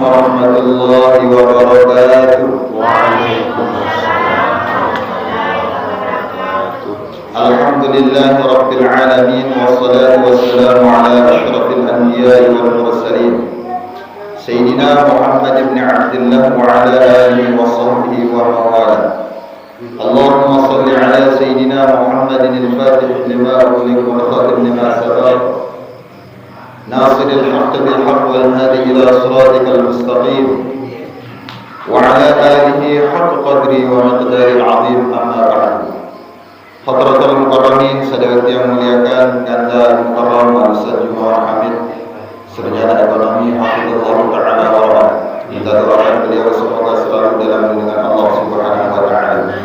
warahmatullahi wabarakatuh. Alhamdulillahi rabbil alamin, wassalatu wassalamu ala asyrafil anbiya'i wal mursalin Sayyidina Muhammad ibn Abdullah wa ala alihi wa sahbihi wa mawala. Allahumma salli ala Sayyidina Muhammadin al-Fatih lima ughliqa wal khatim lima sabaq nasiril haqq bil haqq wal hadi ila siratikal mustaqim wa ala alihi haqq qadri wa miqdaril azim, amma ba'du. Hadratul Mukarramin, sahabat yang muliakan, Ganda Mukarram Al-Ustaz Jumar Hamid, Sarjana Ekonomi, Hafizullah Ta'ala wa kita doakan beliau semoga selalu dalam lindungan Allah Subhanahu wa Ta'ala.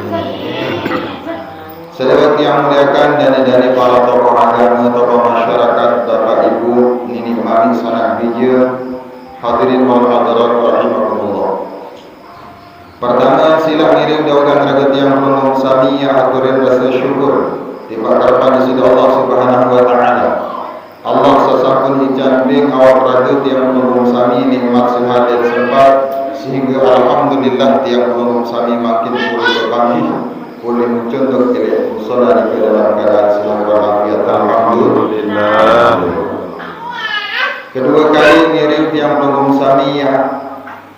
Sahabat yang muliakan, dan para tokoh agama, tokoh masyarakat, Bapak Ibu, Nini Mami, Sanak Bija, hadirin wal hadirat rahimakumullah. Pertama, sila ngirim daugan ragat yang penuh sami yang aturin rasa syukur dipakarkan di sisi Allah Subhanahu wa Ta'ala. Allah sesakun dicamping awak ragat yang penuh sami nikmat sehat dan sempat, sehingga alhamdulillah tiang penuh sami makin pulih kami boleh mencontoh kira musola di dalam keadaan selamat walafiat. Alhamdulillah. Kedua kali ngirim tiang penuh sami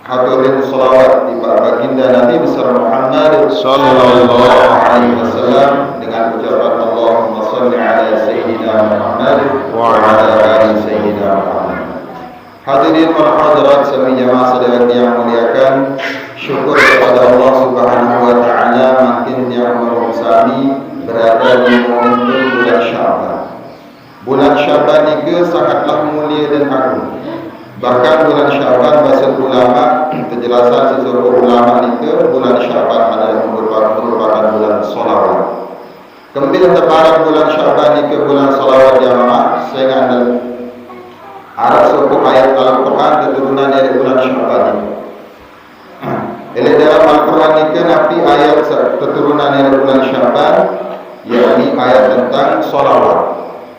hadirin salawat di baginda Nabi besar Muhammad sallallahu alaihi wasallam dengan ucapan Allahumma shalli ala sayyidina Muhammad wa ala ali sayyidina Muhammad. Hadirin wal hadirat sami jamaah saudara yang muliakan, syukur kepada Allah Subhanahu wa Ta'ala makin yang merusani berada di momentum bulan Syaban. Bulan Syaban itu sangatlah mulia dan agung. Bahkan bulan Syaban bahasa ulama, penjelasan sesuatu ulama itu bulan Syaban adalah merupakan bulan solawat. Kemudian teparan bulan Syaban itu bulan solawat jamaah, sehingga ada suatu ayat Al-Quran keturunan dari bulan Syaban itu. Jadi dalam Al-Quran itu nabi ayat keturunan dari bulan Syaban, yakni ayat tentang solawat.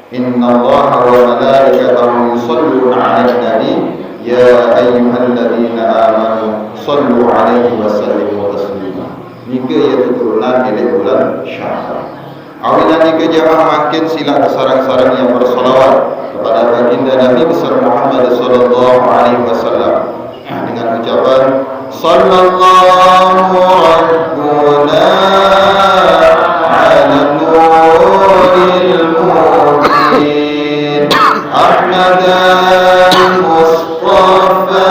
Inna Allah wa malaikatahu yusalluna 'alan nabi ya ayyuhalladzina amanu sallu 'alaihi wa sallimu taslima. Nika ia keturunan dari bulan Syawal. Awilan nika jamaah makin sila sarang-sarang yang bersolawat kepada baginda Nabi besar Muhammad sallallahu alaihi wasallam dengan ucapan sallallahu rabbuna 'ala nuril Ahmad al-Mustafa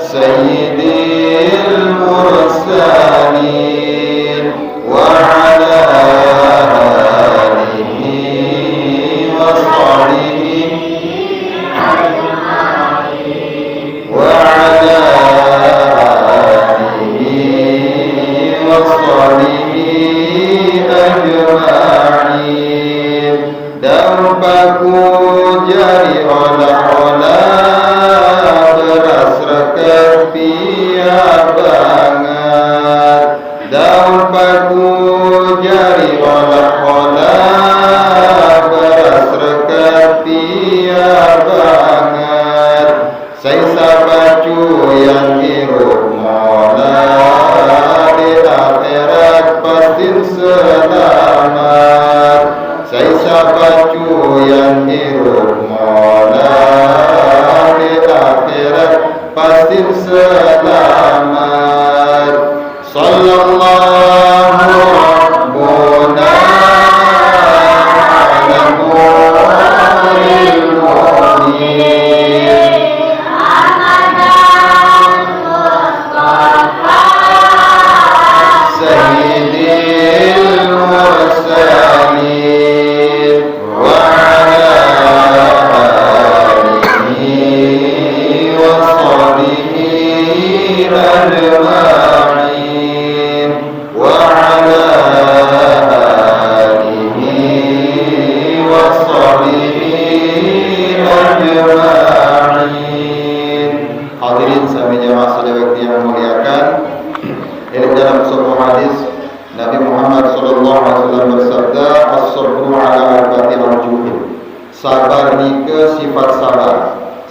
Sayyidil Mursalin wa ala alihi wa sahbihi wa ala alihi wa sahbihi ajma'in. Dampaku jari olah-olah beras rekat pia banget. Dampaku jari olah-olah beras rekat pia banget. Saya sabacu yang hirup mola di akhirat pasti selamat. Saya sabacu yang hirup mola di akhirat pasti selamat. Sallallahu rabbuna ala nuril mu'min Ahmad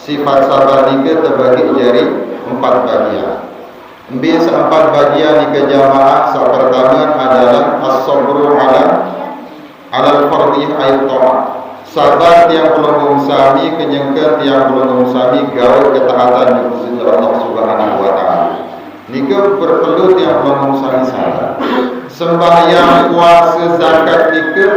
Sifat sabar ni ke terbagi jadi 4 bagian. Ambil 4 bagian ni ke jamaah. Yang pertama adalah as-sabru ala al-fardhi ayat ta'at. Sabar tiang pelonggung sami kenyangkan tiang pelonggung sami gawe ketaatan di Gusti Allah Subhanahu wa taala. Nika perlu tiang pelonggung sami sabar. Sembahyang, puasa, zakat nika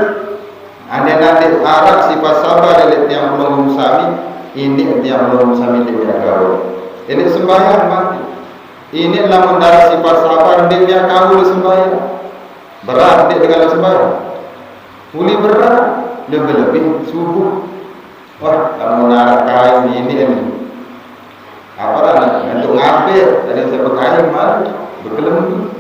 anda nanti arah sifat sabar dari tiang pelonggung sami. Ini tiang pelonggung sami dia gawe. Ini sembahyang mati. Ini lamun darah sifat sabar dia gawe sembahyang. Berat dia dengan sembahyang. Muli berat. Lebih-lebih subuh. Wah, kamu narak kain ini. Apa lah, untuk ngambil dari sebab kain malah berkelembu.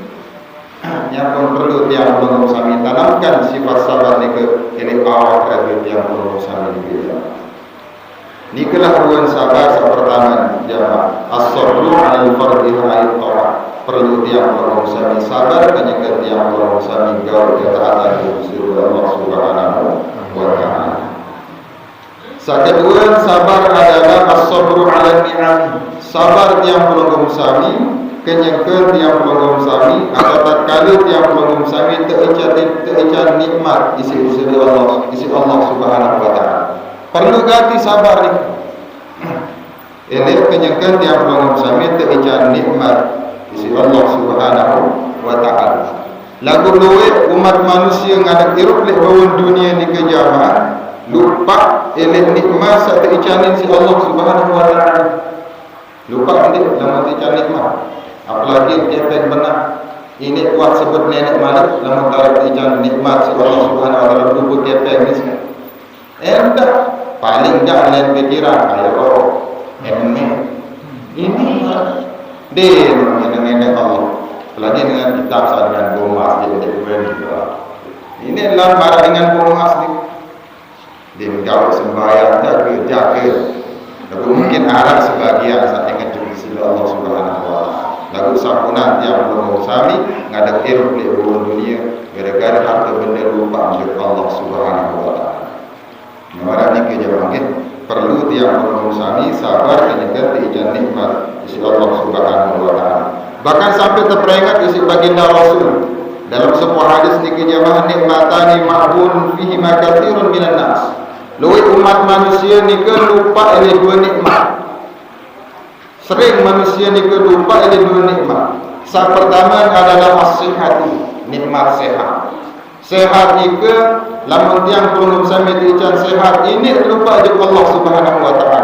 Yang pun perlu tiang pelonggung sami tanamkan sifat sabar ni ke ini awal kerja tiang pelonggung sami ni. Ni kelakuan sabar pertama jamaah. As-sabru 'alal fardhi ayat ta'at. Perlu tiang pelonggung sami sabar kenyang tiang pelonggung sami gaul ketaatan Gusti Allah Subhanahu wa ta'ala. Kedua, sabar adalah as-sabru 'ala ni'am. Sabar tiang pelonggung sami kenyangkeun tiang pelonggung sami atau tatkala tiang pelonggung sami teucan nikmat isi Allah Subhanahu wa ta'ala. Perlu ganti sabar ni. Ini kenyangkeun tiang pelonggung sami teucan nikmat isi Allah Subhanahu wa ta'ala. Lagu luwe umat manusia ngadak irup lek bawon dunia ni ke jamaah lupa elek nikmat sak icanin si Allah Subhanahu wa taala. Lupa nanti lama ican nikmat. Apalagi dia tak benar. Ini kuat sebut nenek malik lama tarik ican nikmat si Allah Subhanahu wa taala luput dia tak ni. Endah paling dah lain pikiran ayo ini dia nenek Allah. Apalagi dengan kitab dengan bomas dia berani juga. Ini adalah marah dengan bomas ni. Dia menjawab sembahyang tak jaga. Lalu mungkin arah sebagian saat ingat Gusti Allah Subhanahu wa taala. Lagu sapunan yang belum sami ngadak iruk di dunia gara-gara harta benda lupa milik Allah Subhanahu wa taala. Marah ni kejawabnya perlu tiang belum sami sabar kenyangkan ijan nikmat isi Allah Subhanahu wa taala. Bahkan sampai terperingat isi baginda Rasul dalam sebuah hadis niki jamaah nikmatani ma'bun fihi ma katsirun minan nas. Luwi umat manusia niki lupa oleh dua nikmat. Sering manusia niki lupa oleh dua nikmat. Yang pertama adalah as-sihhatu, nikmat sehat. Sehat niki lamun tiang belum sampai diican sehat ini lupa je Allah Subhanahu wa taala.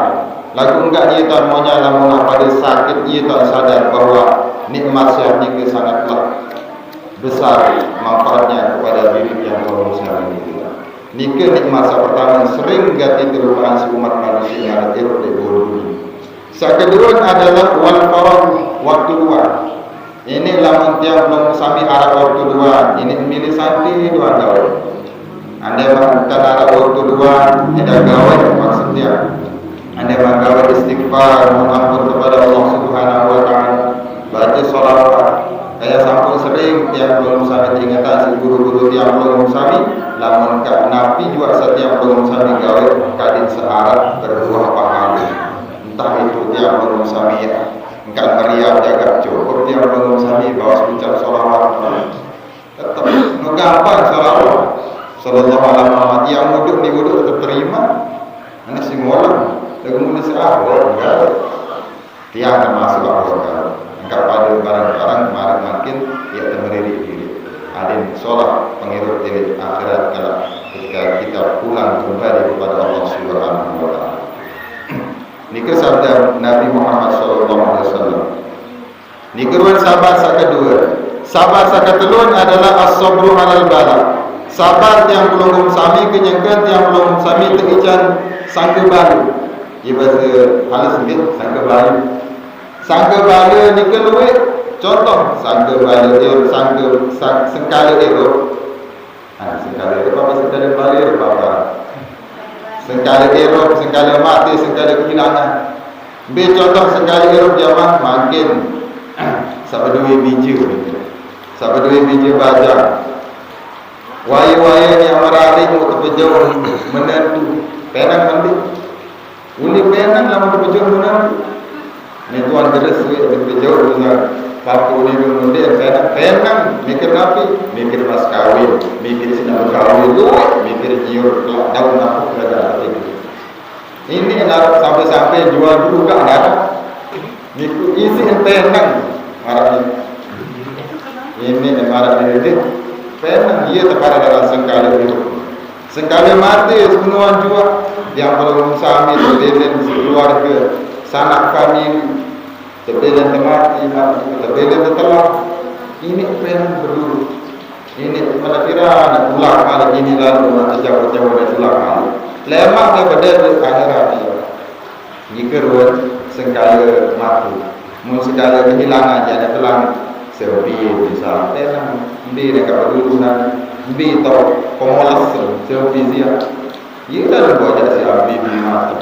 Lagu enggak dia tak maunya lamun pada sakit dia tak sadar bahawa nikmat sehat ini sangatlah besar manfaatnya kepada diri yang berusaha ini. Nika nikmat pertama sering ganti kelupaan si umat manusia yang ada di bumi. Yang kedua adalah wal farad, waktu luang. Ini lamun tiang belum sami arah waktu luang. Ini milih santi dua tahun. Anda makan arah waktu luang tidak gawe maksudnya. Anda menggawe istighfar, mengampun kepada Allah Subhanahu wa taala, baca selawat. Saya sampun sering tiang belum sami ingatan si guru-guru tiang belum sami, lamun ka nabi juga setiap belum sami gawe kadin searah berbuah pahala. Entah itu tiang belum sami engkan meriah jaga cukup tiang belum sami bawa ucap selawat. Tetap nu gampang selawat. Sallallahu alaihi wasallam yang wuduk ni wuduk tetap terima. Ana sing molang kemudian seahwal dia akan masuk akal. Engkau pada barang-barang kemarin makin ia temeri diri. Adin solat penghirup diri akhirat ketika kita pulang kembali kepada Allah Subhanahu wa taala. Ini sabda Nabi Muhammad sallallahu alaihi wasallam. Ini keruan sabar kedua. Sabar ketelun adalah as-sabru 'alal bala. Sabar yang belum sami kenyangkan yang belum sami teican sangka baru. Ia bahasa halus sikit, sangka bala. Sangka bala ni keluar. Contoh, sangka bala dia, sengkala dia. Sengkala dia apa? Sengkala bala apa? Sengkala dia, sengkala mati, sengkala kehilangan. Ambil contoh sengkala dia jamaah makin sampai dua biji. Sampai dua biji baca. Waya-waya ni amarali untuk berjauh menentu. Penang mandi. Uli penang lama berjauh dengan ni tuan deres berjauh dengan papu ni dulu dia penang mikir napi, mikir mas kawin, mikir sinam kawin tu, mikir jiur daun apa kerja itu. Ini nak sampai jual dulu kan ada. Niku isi penang marah ini marah ini penang dia terpada dalam sengkala itu. Sekali mati semua jua yang belum sami terbelen keluarga sanak kami terbelen mati terbelen telah ini penang berdulu ini pada kira ulang kali ini lalu nanti jauh-jauh dari ulang kali lemak daripada akhirat dia jika ruang sekali mati mun sekali kehilangan jadi pelang sepi bisa penang di dekat berdulunan bi tau komolas seofisia ia dah buat jadi abi mati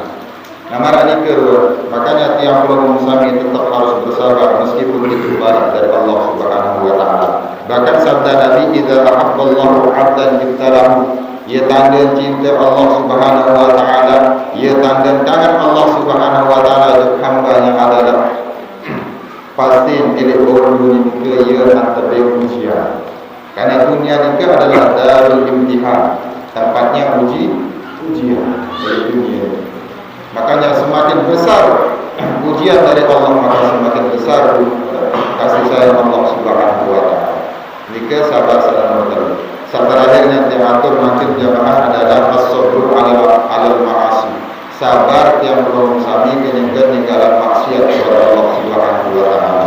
namara ni keru makanya tiap orang musami tetap harus bersabar meskipun itu barat dari Allah Subhanahu wa taala bahkan sabda Nabi idza ahabballahu 'abdan ibtalahu ia tanda cinta Allah Subhanahu wa taala ia tanda tangan Allah Subhanahu wa taala untuk hamba-Nya adalah pasti milik orang dunia ia antara ujian. Karena dunia ini adalah darul imtihan, tempatnya ujian dari dunia. Makanya semakin besar ujian dari Allah, maka semakin besar kasih sayang Allah Subhanahu wa taala. Jika sabar salam betul. Sabar akhirnya diatur makin jamaah adalah as-sabru 'alal ma'asi. Sabar yang belum sami meninggalkan maksiat kepada Allah Subhanahu wa taala.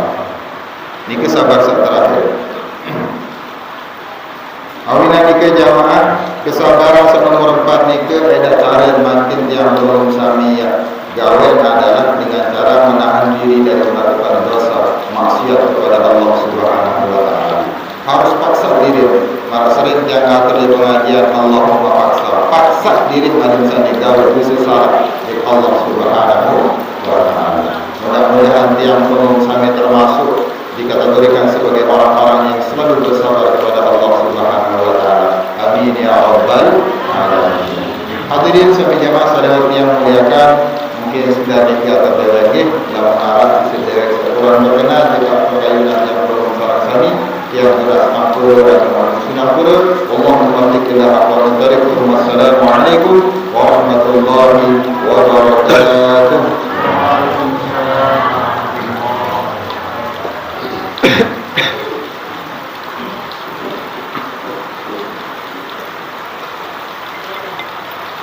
Ini sabar terakhir. Awina nikah jamaah kesabaran nomor 4 nikah ada cara makin yang belum sami ya gawe adalah dengan cara menahan diri dari melakukan dosa maksiat kepada Allah Subhanahu wa taala. Harus paksa diri. Maka sering jangan atur di pengajian Allah paksa diri manusia gawe bisa salah di Allah Subhanahu wa taala. Mudah-mudahan yang belum sami termasuk dikategorikan sebagai orang-orang yang selalu bersabar kepada Allah Subhanahu wa taala. Amin ya rabbal alamin. Hadirin sekalian jemaah saudara yang muliakan, mungkin sudah dikatakan lagi dalam arah sedherek sekurang berkenan dengan pengayunan yang belum sami yang sudah ampun dan sunapura. Allahumma barik lana wa Assalamualaikum warahmatullahi wabarakatuh.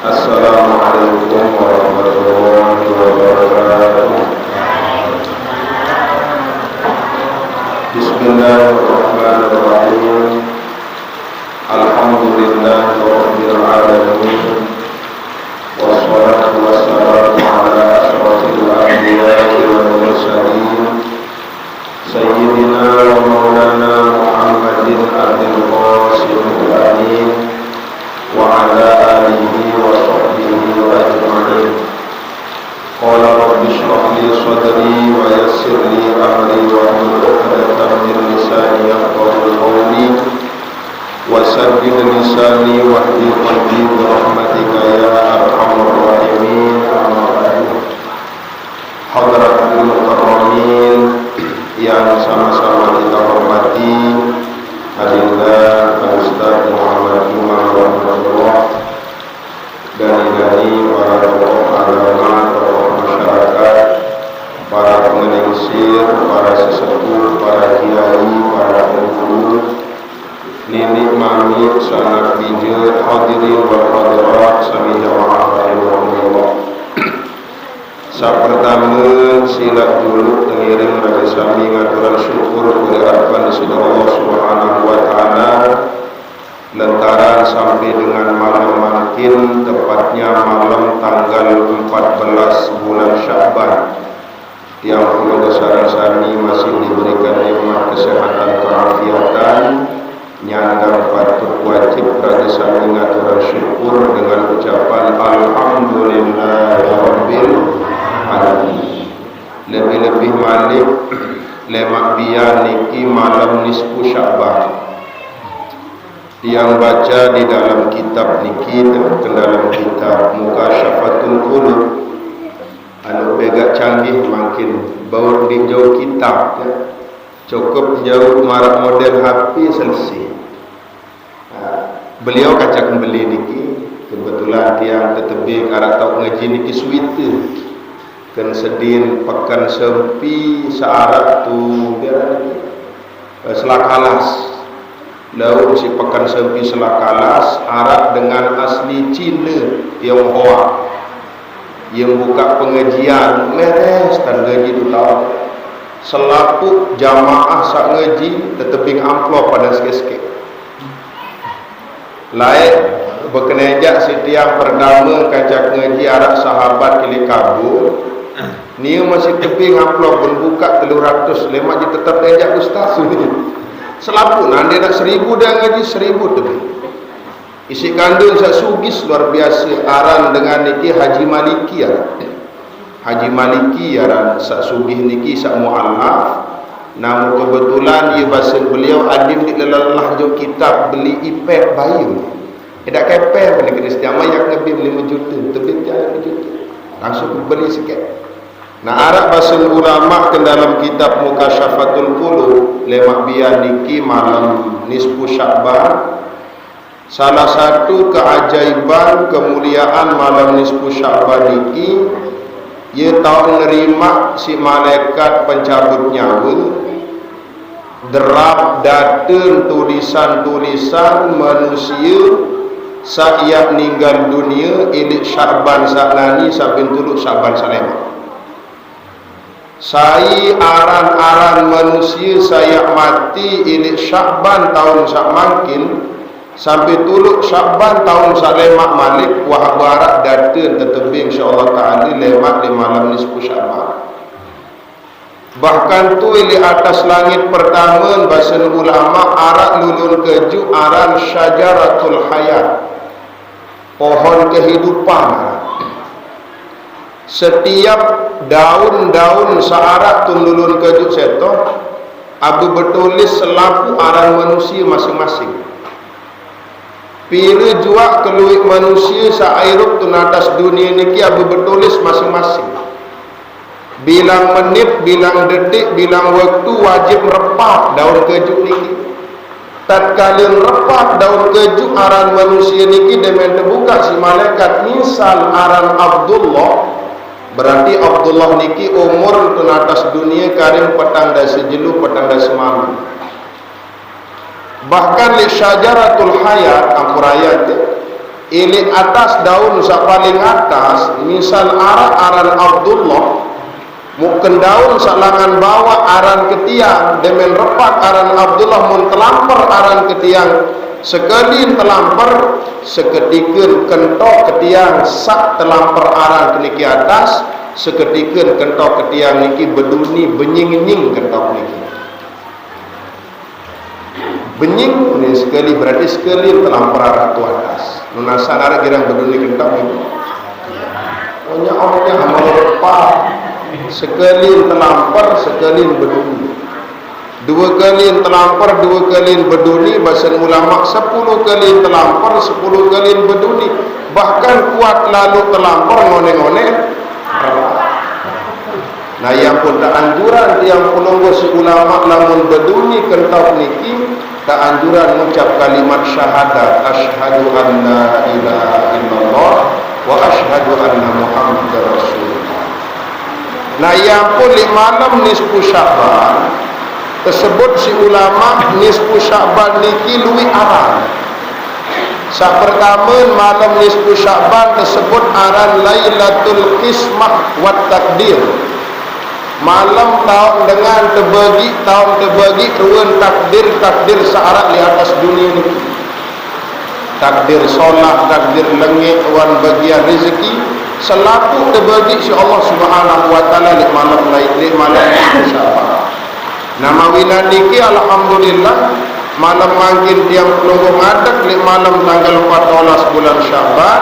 Assalamualaikum warahmatullahi wabarakatuh. Bismillahirrahmanirrahim. Alhamdulillahirabbil alamin. Wassalatu wassalamu ala asyrofil anbiya'i wal mursalin. Sayyidina wa maulana Muhammadin abdil qasimil amin. Wa ala alihi wa sahbihi ajma'in. Qala rabbi shrah li sadri wa yassir li amri wa hlul 'uqdatam min lisani yafqahu qawli wa saddid lisani wa hdil qalbi bi rahmatika ya arhamar rahimin. Amma ba'du. Hadratul mukarramin yang sama-sama kita hormati Adillah Al-Ustaz Muhammad Umar rahmatullah dari para tokoh agama, tokoh masyarakat, para pengeningsir, para sesepuh, para kiai, para guru, nenek mami, sanak bijil, hadirin wal hadirat, sami jamaah rahimahumullah. Saat pertama silat dulu tengiring dari sami ngaturan syukur berharapan di sini Allah Subhanahu wa taala lantaran sampai dengan malam makin tepatnya malam tanggal 14 bulan Sya'ban yang puluh besar sani masih diberikan nikmat kesehatan keafiatan nyandang patut wajib bagi sami ngaturan syukur dengan ucapan alhamdulillahirabbil alamin. Lebih-lebih malik lemak biar niki malam nisfu Sya'ban yang baca di dalam kitab niki dan dalam kitab Mukasyafatul Qulub anu begak canggih makin bau di jauh kitab ya. Cukup jauh marak model HP selesai. Beliau kacak beli niki kebetulan tiang tetebing arah tau ngaji niki suite kan sedin pekan sempi searah tu biar selakalas lalu si pekan sempi selakalas arah dengan asli Cina Tionghoa yang buka pengajian meres dan gaji tu tahu selaku jamaah sak ngaji tetebing amplop pada sikit-sikit lain berkenejak si tiang pertama kacak ngaji arah sahabat kili kabur ni masih tebing amplop pun buka 300 lemak je tetap nejak ustaz selapu nanti nak 1000 dah ngaji 1000 tebing isi kandung sak sugis luar biasa aran dengan niki Haji Maliki aran Haji Maliki aran sak sugih niki sak mu'allaf namun kebetulan ia bahasa beliau adim di lelah jo kitab beli ipek bayu tidak kepel beli Kristian mayak ngebim 5 juta tebing jalan 5 juta langsung beli sikit. Nah arah bahasa ulama ke dalam kitab Mukasyafatul Qulub lemak biar niki malam nisfu Sya'ban. Salah satu keajaiban kemuliaan malam nisfu Sya'ban niki ia tahu nerima si malaikat pencabut nyawa derap datang tulisan-tulisan manusia saat meninggal dunia ilik Sya'ban saknani sampai tuluk Sya'ban salema saya aran-aran manusia saya mati ilik Sya'ban tahun sak mangkin sampai tuluk Sya'ban tahun sak lemak malik wahab barak datang tetebing insyaAllah ta'ala lemak di malam nisfu Sya'ban. Bahkan tu di atas langit pertama bahasa ulama arak lulun keju aran syajaratul hayat pohon kehidupan. Setiap daun-daun searak tu lulun keju seto abu bertulis selaku aran manusia masing-masing. Bila jua keluik manusia sa'airup tu atas dunia niki abu bertulis masing-masing. Bilang menit, bilang detik, bilang waktu wajib repap daun keju niki. Tatkala repap daun keju aran manusia niki demen terbuka si malaikat misal aran Abdullah berarti Abdullah niki umur tu atas dunia karim petang dah sejelu petang dah semalam. Bahkan li syajaratul hayat ampurayat ini atas daun sak paling atas misal aran Abdullah mungkin daun salangan bawa aran ketiang demen repak aran Abdullah mun telampar aran ketiang sekali telampar seketika kentok ketiang sak telampar aran keniki atas seketika kentok ketiang niki beduni benying-nying kentok niki benying ni sekali berarti sekali telampar aran tu atas nunasan arah girang beduni kentok niki punya orangnya hamal repak sekali telampar sekali berduni, 2 kali telampar 2 kali berduni bahasa ulama 10 kali telampar 10 kali berduni bahkan kuat lalu telampar ngone-ngone. Nah yang pun tak anjuran yang penunggu si ulama lamun berduni kentau niki tak anjuran mengucap kalimat syahadat asyhadu anna ilaha illallah wa asyhadu anna muhammadar rasulullah. Nah yang pun di malam nisfu Sya'ban tersebut si ulama nisfu Sya'ban niki luwi aran. Sak pertama malam nisfu Sya'ban tersebut aran Lailatul Qismah wat Takdir. Malam tahun dengan terbagi ruang takdir searak di atas dunia ini. Takdir solat, takdir langit, wan bagian rezeki selaku terbagi si Allah Subhanahu wa taala di malam Sya'ban. Nama wilan niki alhamdulillah malam mangkin tiang penunggu ngadak di malam tanggal 14 bulan Sya'ban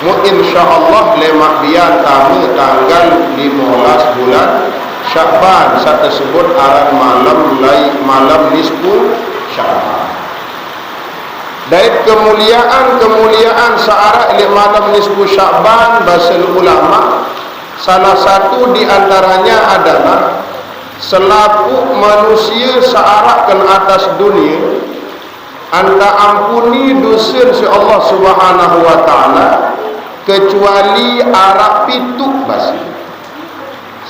mu insyaallah lemak bian tamu tanggal 15 bulan Sya'ban saat tersebut aran malam nisfu Sya'ban. Dari kemuliaan searah di malam nisfu Sya'ban bahasa ulama Salah satu di antaranya adalah selaku manusia searak ke atas dunia, anda ampuni dosa si Allah Subhanahu wa taala kecuali arah pituk basi.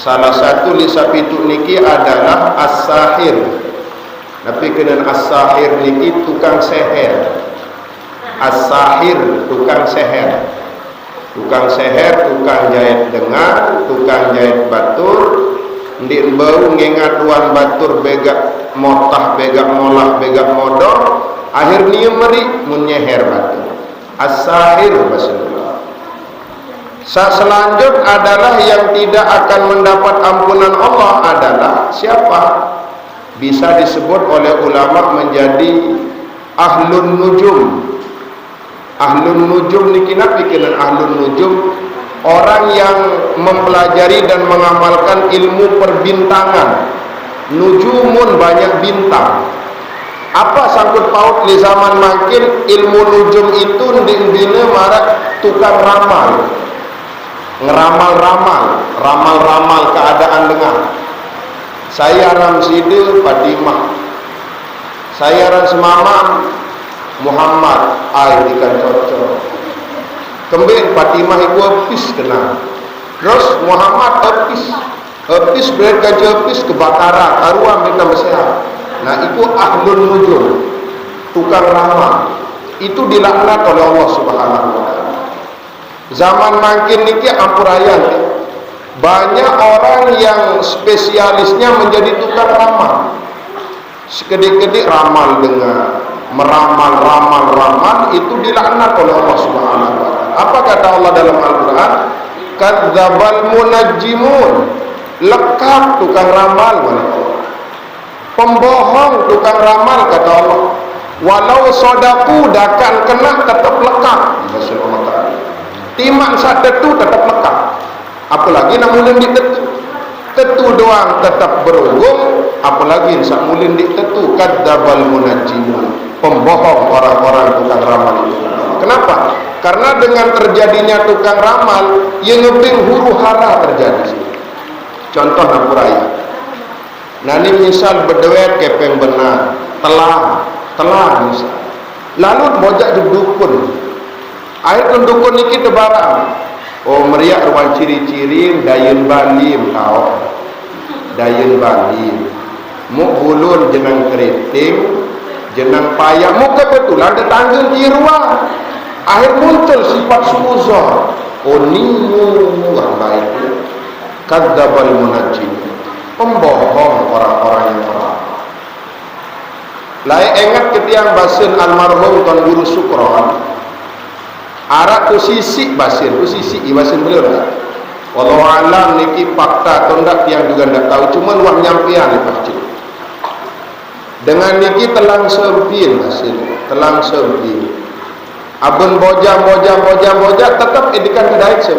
Salah satu lisa pituk niki adalah as-sahir. Tapi kena as-sahir niki tukang seher. As-sahir tukang seher. Tukang seher, tukang jahit dengar, tukang jahit batur, ndik bau ngengat tuan batur begak motah, begak molah, begak modor, akhirnya meri menyeher batur. As-sahir bahasa. Selanjut adalah yang tidak akan mendapat ampunan Allah adalah siapa? Bisa disebut oleh ulama menjadi ahlun nujum. Ahlun nujum niki napi kena ahlun nujum, orang yang mempelajari dan mengamalkan ilmu perbintangan. Nujumun banyak bintang. Apa sangkut paut di zaman makin ilmu nujum itu dibina marak tukang ramal, ngeramal-ramal, ramal-ramal keadaan dengar. Saya Ramside Fatimah, saya Ramsemama Muhammad ikan cocok. Kembali Fatimah itu habis kena. Terus Muhammad habis berkat habis kebakaran, arwah minta bersehat. Nah itu ahlun nujum, tukang ramal. Itu dilaknat oleh Allah Subhanahu wa taala. Zaman makin niki ampurayan. Banyak orang yang spesialisnya menjadi tukang ramal. Sekedik-kedik ramal dengan meramal itu dilaknat oleh Allah Subhanahu wa taala. Apa kata Allah dalam Al-Qur'an? Kadzdzabal munajjimun. Lekap tukang ramal oleh Allah. Pembohong tukang ramal kata Allah. Walau sodaku dakan kena tetap lekap. Bahasa Allah Taala. Timak sak tetu tetap lekap. Apalagi nak mulin di tetu. Tetu doang tetap berunggung, apalagi sak mulin di tetu. Kadzdzabal munajjimun. Pembohong orang-orang tukang ramal itu. Kenapa? Karena dengan terjadinya tukang ramal, yang ngebing huru hara terjadi. Contoh Napuraya. Nah ini misal berdewet kepeng benar, telah misal. Lalu bojak di dukun. Air dukun niki tebarang. Oh meriak ruang ciri-ciri dayun balim tau. Dayun balim. Muk bulun jenang keriting, jenang payah, muk kebetulan tetangga di ruang. Akhir muncul sifat suzon. Oh nimu baik. Kadzdzabal munajjim. Pembohong orang-orang yang beramal. Lai ingat ketiang basin almarhum Tuan Guru Sukron. Arak tu sisi basin beliau dah. Wallahu alam niki fakta atau ndak tiang juga ndak tahu, cuma wah nyampian di masjid. Dengan niki telang sempil basin, telang sempil. Abun boja tetap edikan kedai se.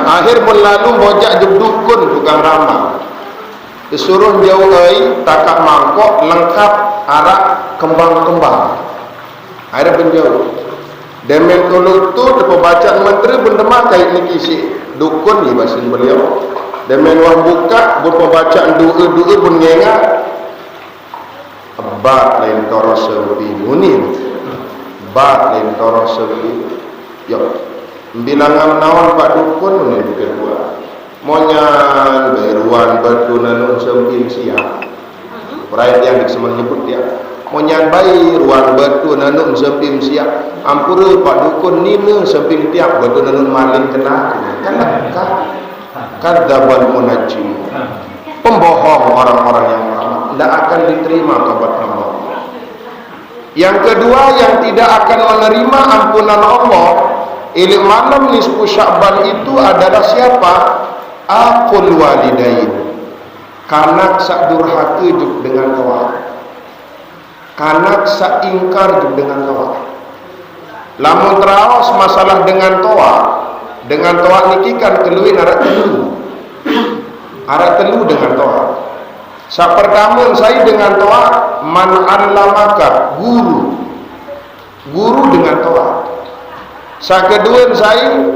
Akhir berlalu bojak dukun tukang ramal. Disuruh jauh takak mangkok lengkap arak kembang-kembang. Akhirnya penjauh. Demen tolong tu depa bacaan menteri bendema kait niki si dukun ni basin beliau. Demen wah buka berupa bacaan doa pun ngengat. Abad lain toro sepi munin. Bad lain toro sepi. Yo. Bilangan nawan Pak Dukun ni kedua. Monyan beruan bertunan sempin siap. Rakyat yang disemang nyebut dia. Monyan bayi ruan bertunan sempin siap. Ampura Pak Dukun nina sempin tiap bertunan maling kena. Kenapa? Kadzdzabal munajjim. Pembohong orang-orang yang beramal. Tidak akan diterima tobat Allah. Yang kedua yang tidak akan menerima ampunan Allah ilmu malam nisfu Sya'ban itu adalah siapa? Aqul walidain. Kanak sak durhaka juk dengan kawan. Kanak sak ingkar juk dengan kawan. Lamun terawas masalah dengan toa niki kan keluin arak telu dengan toa. Sak pertama saya dengan toa man allamaka guru dengan toa. Sak kedua saya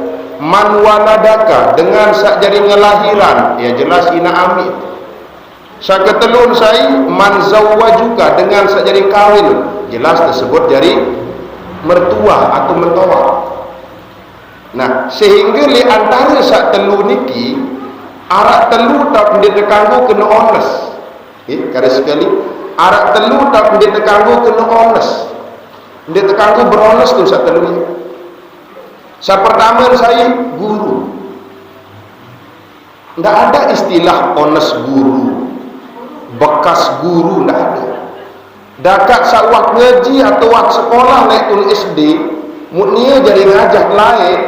man waladaka dengan sak jadi ngelahiran, ya jelas ina ami. Saketelun sai man zawwajuka dengan sak jadi kawin, jelas tersebut jadi mertua atau mentoa. Nah, sehingga li antara sak telu niki arak telu tak ditekanggu kena ones. Garis sekali, arak telu tak ditekanggu kena ones. Ditekanggu berones tu sak telu ni. Sa pertama saya guru. Ndak ada istilah ones guru, bekas guru, ndak ada. Dakat sawak ngaji atau wak sekolah naik tul SD, mutnia jadi ngajak lain.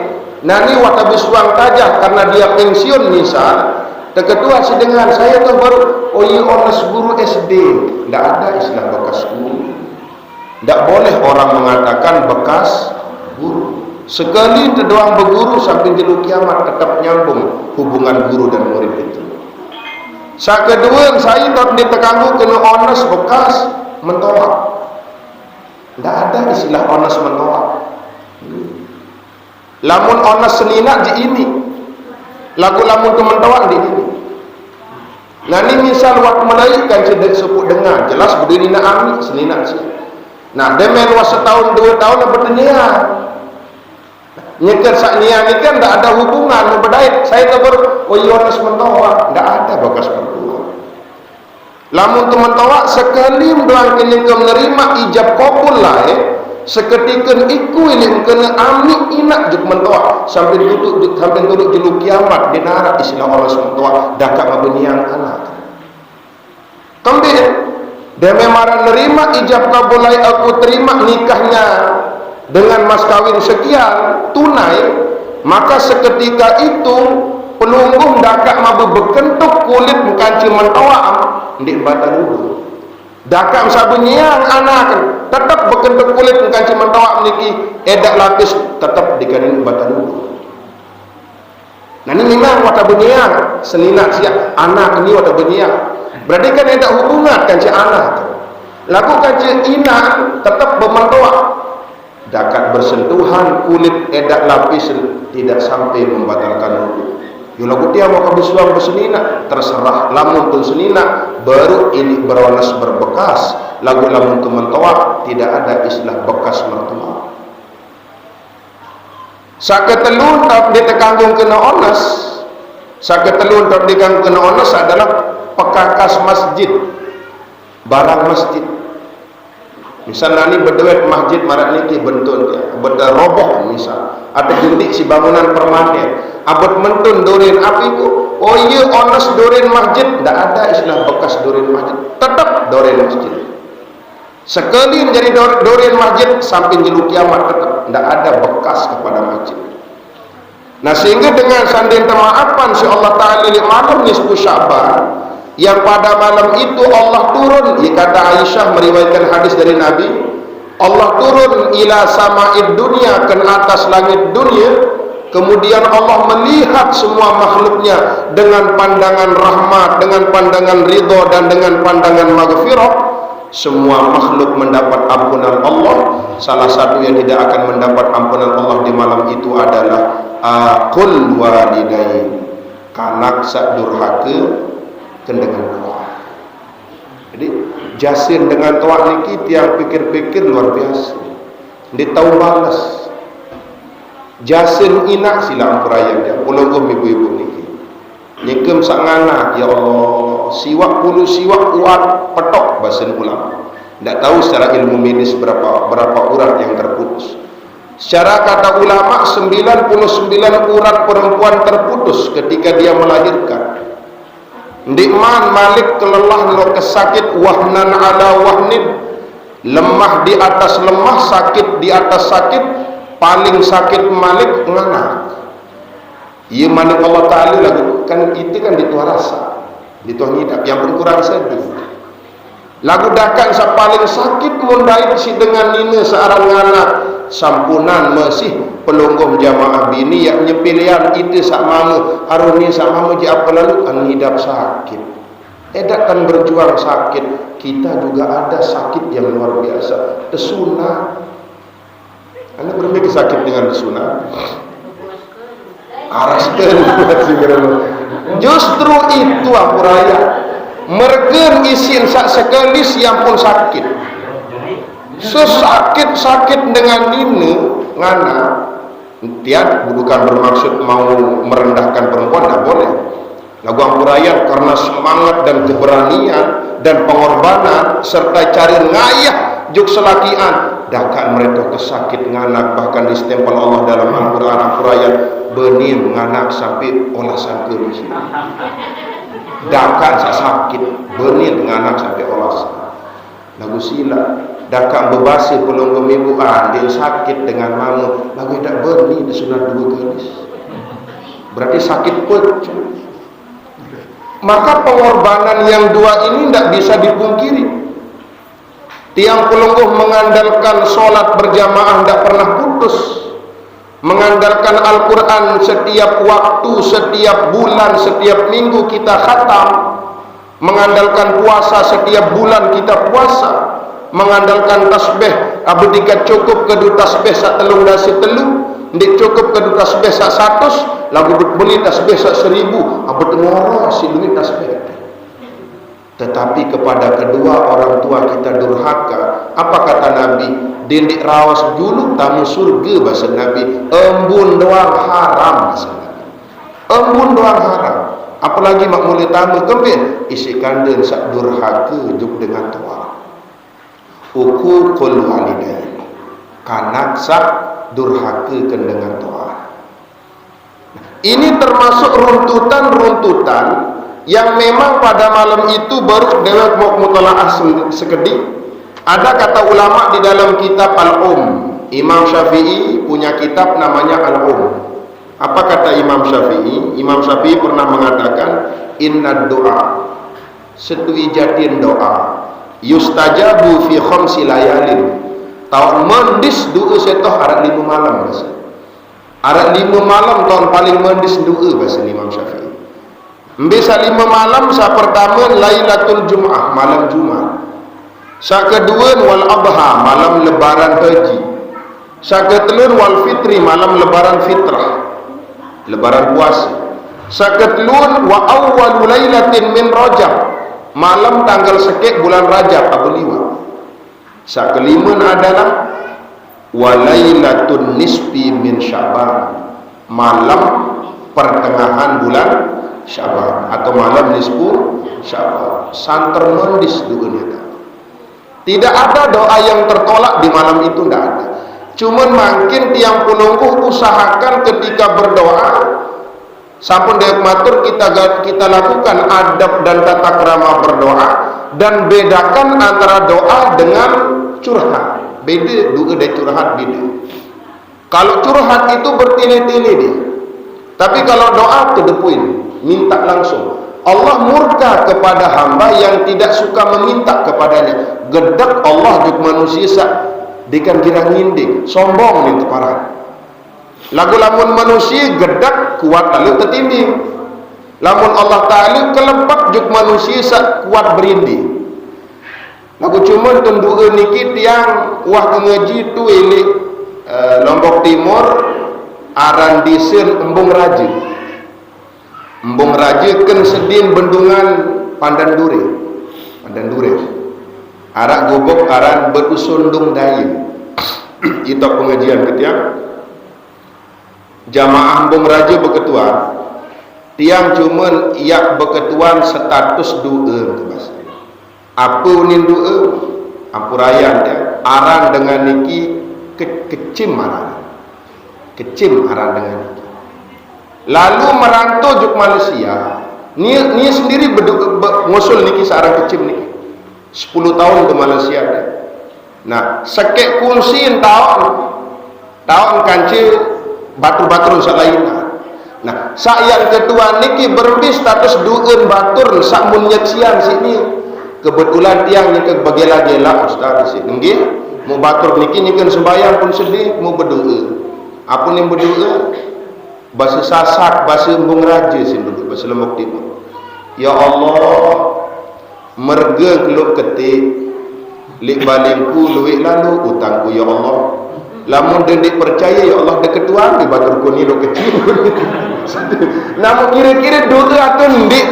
Nani wak habis uang tajah karena dia pensiun misal. Ketua sedengan saya tu baru ones guru SD. Ndak ada istilah bekas guru. Ndak boleh orang mengatakan bekas guru. Sekali terdoang berguru sampai jelu kiamat tetap nyambung hubungan guru dan murid itu. Saat kedua saya tak ditekanggu kena ones bekas mentoa. Tidak ada istilah ones mentoa. Lamun ones senina di ini, lagu lamun tu mentoa di ini. Nah ini misal waktu melahirkan cedek sepuk dengar jelas berdiri nak ami senina sih. Nah demen was setahun 2 tahun apa dunia. Nyeker sak niat ni kan tak ada hubungan membedait. Saya tegur ones mentoa, tak ada bekas mertua. Lamun teman tawa sekali mendoang kini menerima ijab kabul lah seketika iku ini kena ami inak juk mentoa sampai duduk jelu kiamat di narak istilah ones mentoa dakak mabeniang anak. Kemudian dia memang nerima ijab kabul lai aku terima nikahnya dengan mas kawin sekian tunai, maka seketika itu pelunggung dakak mabu berkentuk kulit bukan cuma mentoa di badan dulu dakak sabunyiang anak tetap berkentuk kulit bukan cuma mentoa meniki edak lapis tetap dikanin badan dulu. Nah ini memang wata bunyiang senina siap anak ini wata bunyiang berarti kan edak hubungan kan si anak lakukan si inak tetap bermentoa dakat bersentuhan kulit edak lapis tidak sampai membatalkan wudu. Yo lagu dia mau kebesuang bersenina terserah lamun tu senina baru ini berones berbekas lagu lamun tu mentoa tidak ada istilah bekas mertua. Saketelun tak ditekanggung kena ones. Saketelun tak ditekanggung kena ones adalah pekakas masjid, barang masjid. Misalnya ni berduit masjid marak niki bentuk dia, benda roboh misal, ada jendik si bangunan permanen, abad mentun dorin api ku, oh iya ones dorin masjid, tidak ada istilah bekas dorin masjid, tetap dorin masjid. Sekali menjadi dorin masjid sampai jelu kiamat tetap tidak ada bekas kepada masjid. Nah sehingga dengan sanding temaafan si Allah Taala di malam nisfu Sya'ban yang pada malam itu Allah turun, ya kata Aisyah meriwayatkan hadis dari Nabi, Allah turun ila sama'id dunia ke atas langit dunia, kemudian Allah melihat semua makhluknya dengan pandangan rahmat, dengan pandangan ridha dan dengan pandangan maghfirah. Semua makhluk mendapat ampunan Allah. Salah satu yang tidak akan mendapat ampunan Allah di malam itu adalah aqul walidain, kanak sak durhaka dengan toa. Jadi jasir dengan toa niki tiang pikir-pikir luar biasa. Dia tahu balas. Jasir inak sila ampurayan dia. Pulungguh ibu-ibu niki. Nyekem sak ngana, ya Allah, siwak pulu siwak kuat petok basen ulama. Tidak tahu secara ilmu medis berapa urat yang terputus. Secara kata ulama 99 urat perempuan terputus ketika dia melahirkan. Ndikman malik kelelah lo kesakit wahnan ala wahnin, lemah di atas lemah, sakit di atas sakit, paling sakit malik ngana. Ia malik Allah Ta'ala lagu kan itu kan dituah rasa, dituah ngidap yang pun kurang sedih. Lagu dakan sa paling sakit mundait si dengan nina searang ngana sampunan masih pelunggum jamaah bini yang nyepilian itu sak mamu haruni sak mamu ji apa lalu kan hidup sakit edak kan berjuang sakit kita juga ada sakit yang luar biasa desuna anda bermimpi sakit dengan desuna Araskan justru itu ampuraya mergen isin sak sekelis yang pun sakit sesakit-sakit dengan ini ngana tiap bukan bermaksud mau merendahkan perempuan, tidak boleh. Lagu ampuraya karena semangat dan keberanian dan pengorbanan serta cari ngayah juk selakian dakan mereka kesakit nganak, bahkan distempel Allah dalam Al-Quran ampuraya benin nganak sampai olasan keris dakan sakit benin nganak sampai olasan lagu sila dakan bebasi pelunggu mingguan dia sakit dengan mamu lagu tak benih disunat 2 keris berarti sakit pecah. Maka pengorbanan yang 2 ini tidak bisa dipungkiri. Tiang pelungguh mengandalkan sholat berjamaah tidak pernah putus, mengandalkan Al-Quran setiap waktu, setiap bulan, setiap minggu kita khatam, mengandalkan puasa setiap bulan kita puasa, mengandalkan tasbih abdika cukup kedu tasbih sak telung dasi telu, ndik cukup kedu tasbih sak 100, lagu beli tasbih sak 1000, abad ngoro si duit tasbih. Tetapi kepada kedua orang tua kita durhaka, apa kata Nabi? Dindik rawas dulu tamu surga bahasa Nabi, embun doang haram bahasa Nabi. Embun doang haram. Apalagi mak mulai tamu kembir isi kandeng sak durhaka juk dengan tua. Uqul walidain. Kanak sak durhaka dengan tua. Ini termasuk runtutan-runtutan yang memang pada malam itu baru dewek mau mutalaah sekedik. Ada kata ulama di dalam kitab Imam Syafi'i punya kitab namanya Al-Um. Apa kata Imam Syafi'i? Imam Syafi'i pernah mengatakan inna doa setui jatin doa yustajabu fi khamsi layalin. Tahun mendis doa setoh arad 5 malam bahasa. Arad 5 malam tahun paling mendis doa bahasa Imam Syafi'i. Bisa 5 malam, sa pertama Lailatul Jum'ah, malam Jumat. Sa kedua wal Adha, malam lebaran haji. Sa ketelur wal Fitri, malam lebaran fitrah, lebaran puasa. Sa ketelur wa awwalu lailatin min Rajab, malam tanggal sekek bulan Rajab abuliwa. Sa kelima adalah wa lailatun nisfi min Sya'ban, malam pertengahan bulan Sya'ban atau malam nisfu Sya'ban. Santer mendis dunia. Tidak ada doa yang tertolak di malam itu, tidak ada. Cuman makin tiang pelungguh usahakan ketika berdoa sampun dewek matur kita lakukan adab dan tata krama berdoa dan bedakan antara doa dengan curhat. Beda doa dan curhat beda. Kalau curhat itu bertele-tele dia. Tapi kalau doa to the point, minta langsung. Allah murka kepada hamba yang tidak suka meminta kepadanya. Gedak Allah juk manusia sak dikan kira nginding, sombong nih keparah. Lagu lamun manusia gedak kuat lalu tertinding. Lamun Allah Ta'ala kelepak juk manusia sak kuat berinding. Lagu cuma tunduk niki tiang wah ngaji tu ini Lombok Timur aran disin embung raja. Embung raja kan sedin bendungan Pandan Dure. Arak gobok aran berusundung dayu. Itu pengajian ketiak. Jamaah embung raja berketua. Tiang cuman ia berketuan status doa bahasa. Apa unin doa? Ampurayan dia. Aran dengan niki kecim aran. Kecim aran dengan niki. Lalu merantau juk Malaysia. Ni sendiri ngusul niki searang kecil niki 10 tahun ke Malaysia deh. Nah sekek kunsin tahun kanci batur-batur salaina. Nah sak yang ketua niki berbi status dueun batur sak mun nyeksian sini. Kebetulan tiang niki bagela-gela ustaz di sini nggih mau batur niki nyikeun sembahyang pun sedih mau berdoa. Apa yang berdoa? Bahasa Sasak, bahasa embung raja sini dulu, bahasa Lombok Timur. Ya Allah, merga keluk ketik, lik balingku luwik lalu utangku ya Allah. Lamun dendik percaya ya Allah deketuan di baturku ni lo kecil. Namun kira-kira doa atau ndik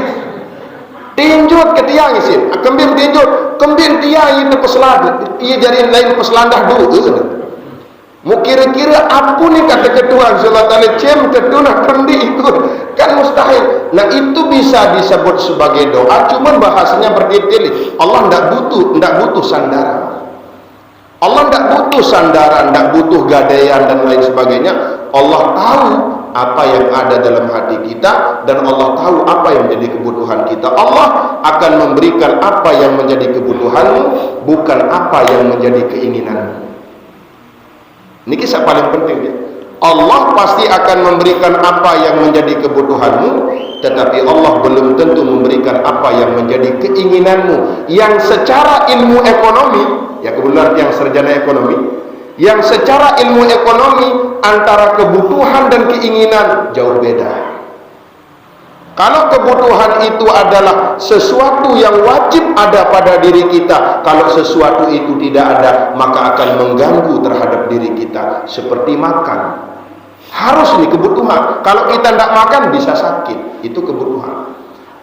tinjut ke tiang isin. Kembir tinjut, kembir tiang itu peselada. Ia jadi lain peselandah doa. Mu kira-kira apa ni kata ketua Allah Ta'ala cem ketuna kendi ikut kan mustahil. Nah itu bisa disebut sebagai doa, cuma bahasanya berdetail. Allah tidak butuh sandaran. Allah tidak butuh sandaran, tidak butuh gadaian dan lain sebagainya. Allah tahu apa yang ada dalam hati kita dan Allah tahu apa yang menjadi kebutuhan kita. Allah akan memberikan apa yang menjadi kebutuhanmu, bukan apa yang menjadi keinginanmu. Ini kisah paling penting ya. Allah pasti akan memberikan apa yang menjadi kebutuhanmu, tetapi Allah belum tentu memberikan apa yang menjadi keinginanmu. Yang secara ilmu ekonomi, ya kebetulan yang sarjana ekonomi, yang secara ilmu ekonomi antara kebutuhan dan keinginan jauh beda. Kalau kebutuhan itu adalah sesuatu yang wajib ada pada diri kita, kalau sesuatu itu tidak ada, maka akan mengganggu terhadap diri kita. Seperti makan, harus nih kebutuhan. Kalau kita tidak makan bisa sakit, itu kebutuhan.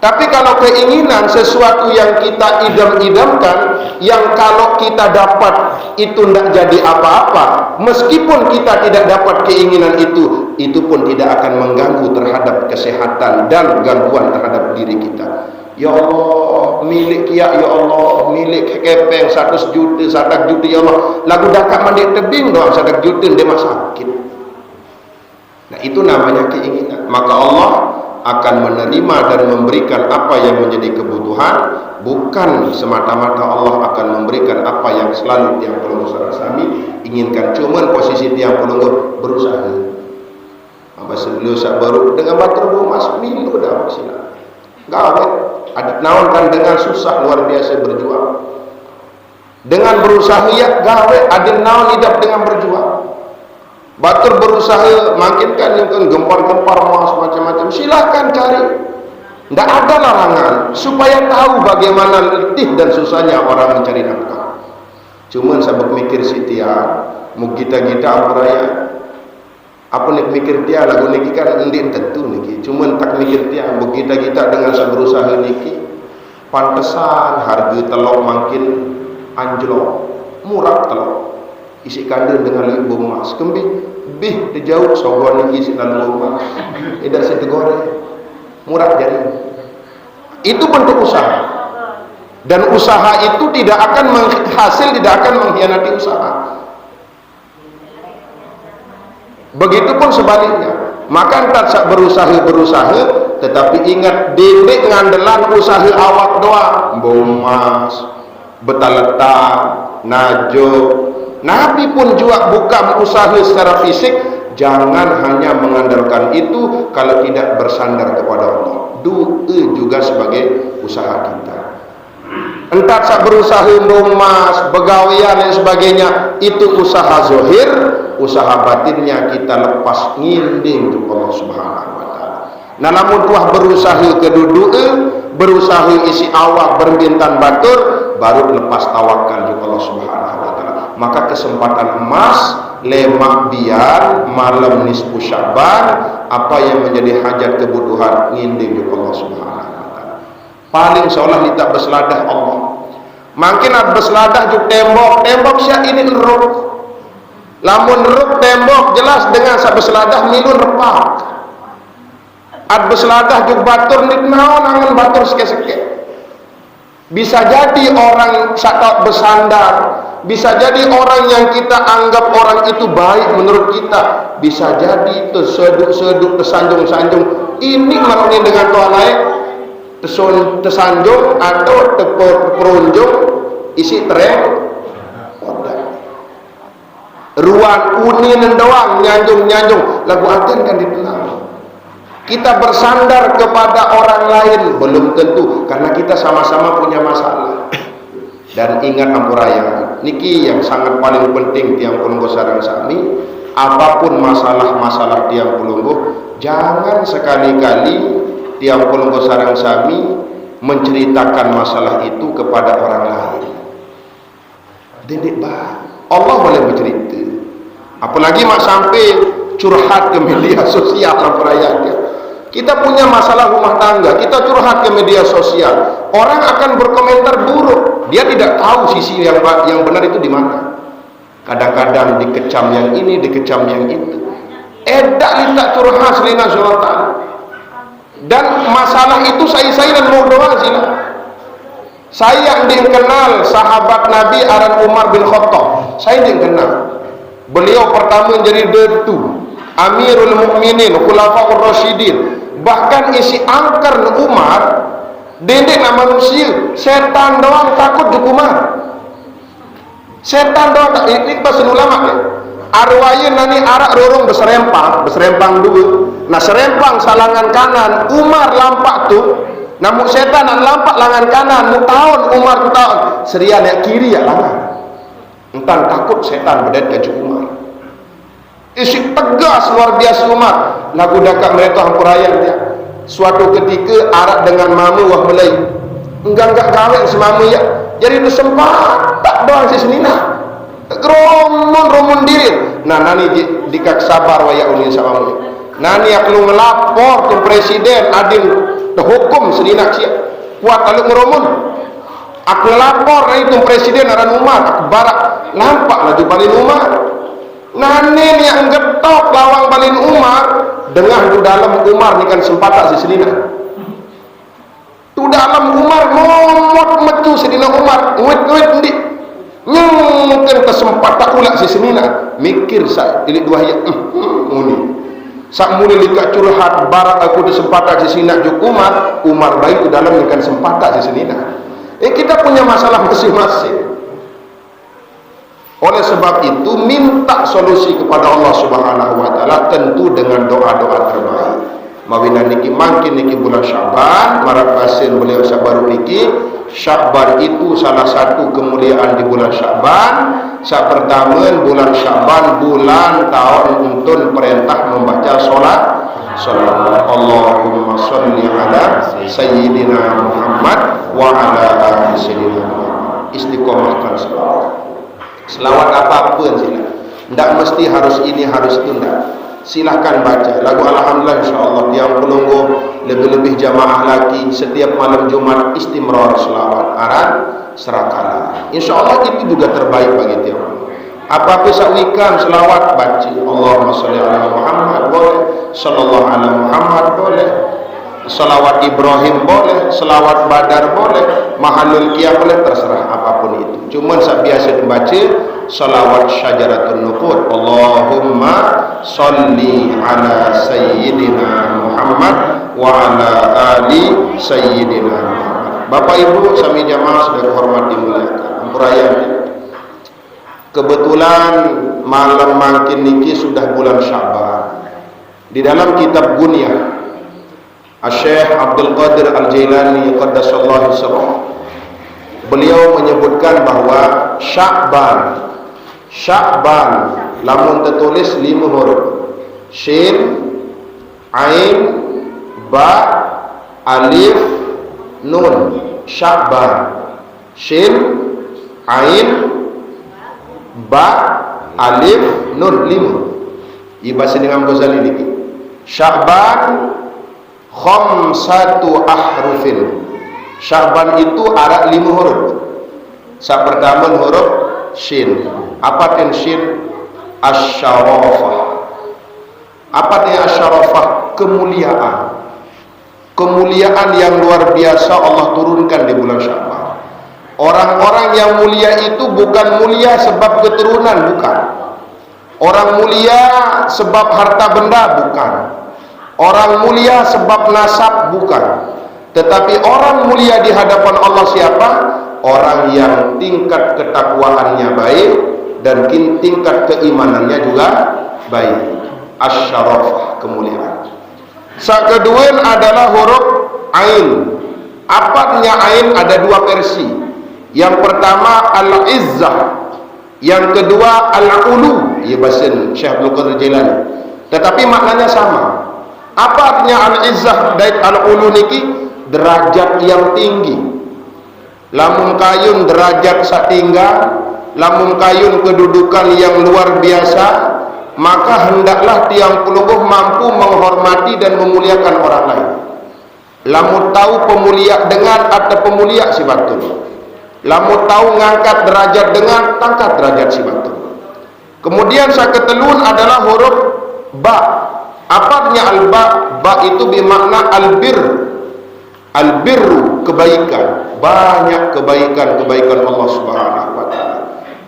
Tapi kalau keinginan, sesuatu yang kita idam-idamkan, yang kalau kita dapat itu tidak jadi apa-apa, meskipun kita tidak dapat keinginan itu pun tidak akan mengganggu terhadap kesehatan dan gangguan terhadap diri kita. Ya Allah, milik ya Allah, milik kepeng 100 juta, 100 juta ya Allah. Lagu dakat mandi tebing doang 100 juta dia mah sakit. Nah itu namanya keinginan. Maka Allah akan menerima dan memberikan apa yang menjadi kebutuhan, bukan semata-mata Allah akan memberikan apa yang selalu tiang pelunggu sarasami inginkan. Cuman posisi tiang pelunggu berusaha. Apa sebelum baru dengan batur mas milu dah maksudnya. Gawe adik naon kan dengan susah luar biasa berjuang. Dengan berusaha ya gawe adik naon hidup dengan berjuang. Batur berusaha makinkan yang kan gempar-gempar mas macam-macam, silahkan cari. Tidak ada larangan supaya tahu bagaimana letih dan susahnya orang mencari nafkah. Cuman sabuk mikir si Tia, mu kita-kita apa raya. Apa nih mikir dia lagu niki kan endin tentu niki. Cuman tak mikir dia, mu kita-kita dengan saya berusaha niki. Pantesan harga telur makin anjlok, murah telur. Isi kandil dengan lebih emas kembih bih dijauh sogon niki isi dalam rumah tidak setegore murah jadi itu bentuk usaha dan usaha itu tidak akan menghasil, tidak akan mengkhianati usaha. Begitupun sebaliknya. Maka tak berusaha tetapi ingat dedek ngandelan usaha awak doang bomas betaletan najo. Nabi pun juga bukan usaha secara fisik. Jangan hanya mengandalkan itu kalau tidak bersandar kepada Allah. Doa juga sebagai usaha kita. Entah sak berusaha emas, begawian dan sebagainya, itu usaha zahir. Usaha batinnya kita lepas nginding kepada Allah Subhanahu wa taala. Nah namun tuah berusaha kedua, berusaha isi awak berbintan batur, baru lepas tawakal kepada Allah Subhanahu wa taala. Maka kesempatan emas lemak biar malam nisfu Syaban, apa yang menjadi hajat kebutuhan nginding kepada Allah Subhanahu wa taala. Paling seolah kita berseladah Allah. Makin ad berseladah juk tembok sya ini ruk. Lamun ruk tembok jelas dengan sa berseladah milun repak. Ad berseladah juk batur nik naon angan batur seke-seke. Bisa jadi orang sakit bersandar, bisa jadi orang yang kita anggap orang itu baik menurut kita, bisa jadi terseduk-seduk, tersanjung-sanjung. Ini maknanya dengan tuan lain tersanjung atau terperunjung isi tereng ruan unin doang nyanjung lagu aten kan ditenang. Kita bersandar kepada orang lain belum tentu, karena kita sama-sama punya masalah. Dan ingat ampuraya niki yang sangat paling penting tiang pelungguh sareng sami, apapun masalah-masalah tiang pelungguh, jangan sekali-kali tiang pelungguh sareng sami menceritakan masalah itu kepada orang lain. Dedek bah, Allah boleh bercerita. Apalagi mak sampai curhat ke media sosial ampuraya dia. Kita punya masalah rumah tangga, kita curhat ke media sosial, orang akan berkomentar buruk. Dia tidak tahu sisi yang benar itu di mana. Kadang-kadang dikecam yang ini, dikecam yang itu. Edak litak curhat selina suratan. Dan masalah itu saya dan mau doang sila. Saya yang dikenal sahabat Nabi aran Umar bin Khattab. Saya yang kenal. Beliau pertama jadi detu, Amirul Mukminin, Khulafaur Rasyidin. Bahkan isi angker Umar, dendek nama manusia, setan doang takut di Umar. Setan doang tak, ini bahasa ulama ya. Arwayun nani arak rorong berserempang dulu. Nah serempang salangan kanan, Umar lampak tu. Namun setan nak lampak langan kanan, mu tahun Umar tu tahun. Serian yang kiri ya langan. Entah takut setan berdet ke Umar. Isi tegas luar biasa Umar. Lagu dakak mereka hampurayan dia. Suatu ketika arak dengan mamu wah mulai enggak kawin semamu ya. Jadi itu sempat tak doang si senina. Romun diri. Nah nani dikak sabar waya uni sama mu. Nani aku ngelapor ke presiden adin hukum senina sia. Kuat kalau ngeromun. Aku lapor itu presiden aran Umar, aku barak nampak laju balin Umar. Nanin yang getok lawang balin Umar dengan di dalam Umar ni kan sempat si selina. Tu dalam Umar momot metu selina Umar, nguit ndi. Mungkin kesempatan ulah si selina. Mikir saya tilik dua ya. Muni. Sak muli lika curhat barak aku disempatan si selina juk Umar baik tu dalam ni kan sempat si selina. Kita punya masalah masing-masing. Oleh sebab itu minta solusi kepada Allah Subhanahu wa taala tentu dengan doa-doa terbaik. Mawina niki mangkin niki bulan Syaban, marap basin beliau sabar niki. Syaban itu salah satu kemuliaan di bulan Syaban. Sa pertama bulan Syaban bulan tahun untun perintah membaca salat. Allahumma sholli ala sayyidina Muhammad wa ala ali sayyidina Muhammad. Istiqomahkan selawat apapun sila. Tidak mesti harus ini harus itu tidak. Silahkan baca lagu alhamdulillah insyaallah yang penunggu lebih-lebih jamaah lagi setiap malam Jumat istimrar selawat aran serakala. Insyaallah itu juga terbaik bagi tiap. Apa-apa sawikan selawat baca Allahumma sholli ala Muhammad boleh, sallallahu ala Muhammad boleh, selawat Ibrahim boleh, selawat Badar boleh, Mahalul Qiyam boleh, terserah apapun itu. Cuma saya biasa membaca selawat Syajaratun Nuqud Allahumma sholli ala sayyidina Muhammad wa ala ali sayyidina Muhammad. Bapak Ibu sami jamaah sudah hormat dimuliakan. Ampurayan. Kebetulan malam makin niki sudah bulan Syaban. Di dalam kitab Gunyah Syekh Abdul Qadir Al-Jailani qaddasallahu sirrah, beliau menyebutkan bahwa Sya'ban lamun tertulis 5 huruf, shin, ain, ba, alif, nun. Sya'ban, shin, ain, ba, alif, nun, 5. Ibas dengan Ghazali niki. Sya'ban khamsatu ahrufin. Sya'ban itu ada 5 huruf. Sa pertama huruf shin. Apa ten shin? Asy-syarafah. Apa ten asy-syarafah? Kemuliaan. Kemuliaan yang luar biasa Allah turunkan di bulan Sya'ban. Orang-orang yang mulia itu bukan mulia sebab keturunan, bukan. Orang mulia sebab harta benda, bukan. Orang mulia sebab nasab, bukan. Tetapi orang mulia di hadapan Allah siapa? Orang yang tingkat ketakwaannya baik dan tingkat keimanannya juga baik. Asy-syarafah, kemuliaan. Kedua adalah huruf ain. Apa artinya ain? Ada 2 versi. Yang pertama al-izzah, yang kedua al-ulu. Ya bahasa Syekh Abdul Qadir Jailani. Tetapi maknanya sama. Apa artinya al-izzah dan al-ulu niki? Derajat yang tinggi. Lamun kayun derajat satinggal, lamun kayun kedudukan yang luar biasa, maka hendaklah tiang pelungguh mampu menghormati dan memuliakan orang lain. Lamun tahu pemulia dengan atau pemulia si batul. Lamun tahu ngangkat derajat dengan tangkat derajat si batul. Kemudian saketelun adalah huruf ba. Apa artinya al-ba? Ba itu bermakna albir. Albirru, kebaikan. Banyak kebaikan Allah Subhanahu wa taala.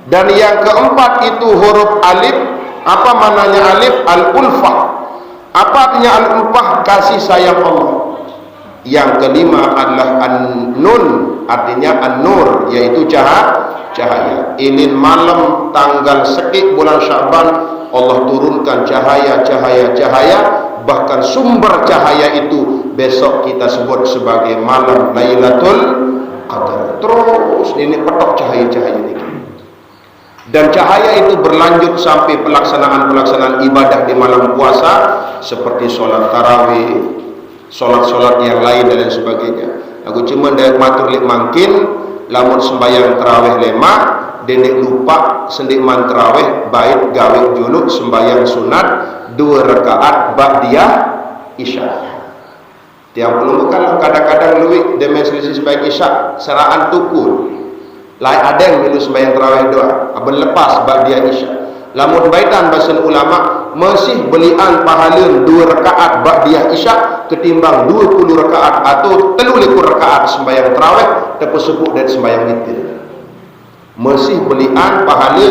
Dan yang keempat itu huruf alif. Apa maknanya alif? Al-ulfah. Apa artinya al-ulfah? Kasih sayang Allah. Yang kelima adalah an-nun, artinya an-nur, yaitu cahaya. Ilin malam tanggal sekik bulan Sya'ban, Allah turunkan cahaya, bahkan sumber cahaya itu besok kita sebut sebagai malam Lailatul Qadar. Terus ini petok cahaya ini. Dan cahaya itu berlanjut sampai pelaksanaan ibadah di malam puasa seperti sholat tarawih, sholat yang lain dan lain sebagainya. Aku cuma dari matur lek mangkin lamun sembahyang tarawih lema denek lupa sendik man tarawih bait gawe juluk sembahyang sunat 2 rakaat ba'diyah isya. Tiang pelungguh kan kadang-kadang luwih demen selisih sembahyang isya seraan tukul. Lain ada yang milu sembahyang tarawih doa abang lepas ba'diyah isya. Lamun baitan bahasan ulama masih belian pahala 2 rakaat ba'diyah isya ketimbang 20 rakaat atau 30 rakaat sembahyang tarawih terpesepuk dan sembahyang witir. Masih belian pahala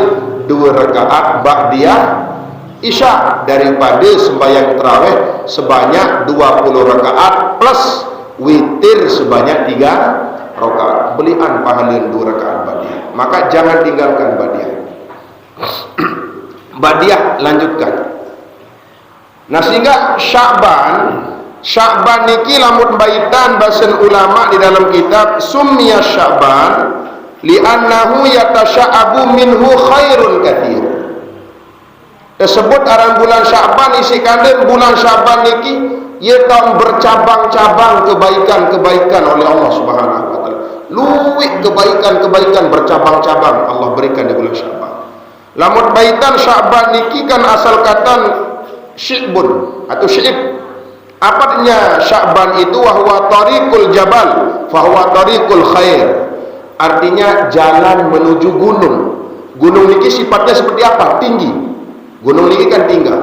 2 rakaat ba'diyah isya daripada sembahyang tarawih sebanyak 20 rakaat plus witir sebanyak 3 rakaat. Belian pahala 2 rakaat ba'diyah. Maka jangan tinggalkan ba'diyah. Ba'diyah lanjutkan. Nah sehingga Sya'ban niki lamun baitan bahasan ulama di dalam kitab summiya Sya'ban li'annahu yatasya'abu minhu khairun katsir. Tersebut aran bulan Sya'ban isi kandung bulan Sya'ban niki ia tahun bercabang-cabang kebaikan oleh Allah Subhanahu wa taala. Luwih kebaikan bercabang-cabang Allah berikan di bulan Sya'ban. Lamun baitan Sya'ban niki kan asal kata syi'bun atau syi'ib. Apa artinya Sya'ban itu? Wahwa tariqul jabal fahuwa tariqul khair. Artinya jalan menuju gunung. Gunung niki sifatnya seperti apa? Tinggi. Gunung niki kan tinggal.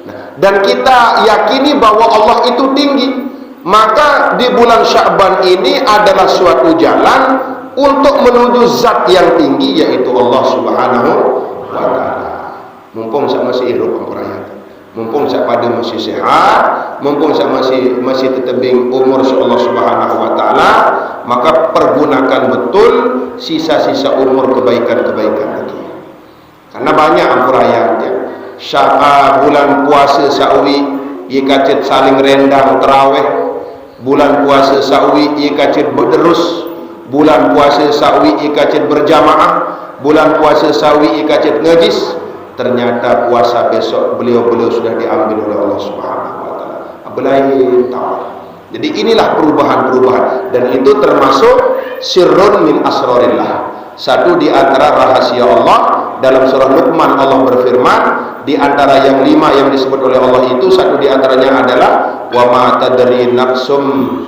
Nah, dan kita yakini bahwa Allah itu tinggi. Maka di bulan Sya'ban ini adalah suatu jalan untuk menuju zat yang tinggi, yaitu Allah Subhanahu wa ta'ala. Mumpung saya masih hidup perayaan, mumpung saya pada masih sehat, mumpung saya masih tetebing umur Allah Subhanahu wa ta'ala, maka pergunakan betul sisa-sisa umur kebaikan-kebaikan lagi. Karena banyak ampurayannya. Bulan puasa sawi ia kacit saling rendang terawih. Bulan puasa sawi ia kacit berderus. Bulan puasa sawi ia kacit berjamaah. Bulan puasa sawi ikacit ngajis. Ternyata puasa besok beliau sudah diambil oleh Allah Subhanahu wa taala. Abelai tahu. Jadi inilah perubahan dan itu termasuk sirrun min asrarillah. Satu di antara rahasia Allah. Dalam surah Luqman Allah berfirman, di antara yang 5 yang disebut oleh Allah itu satu di antaranya adalah wa ma tadri nafsum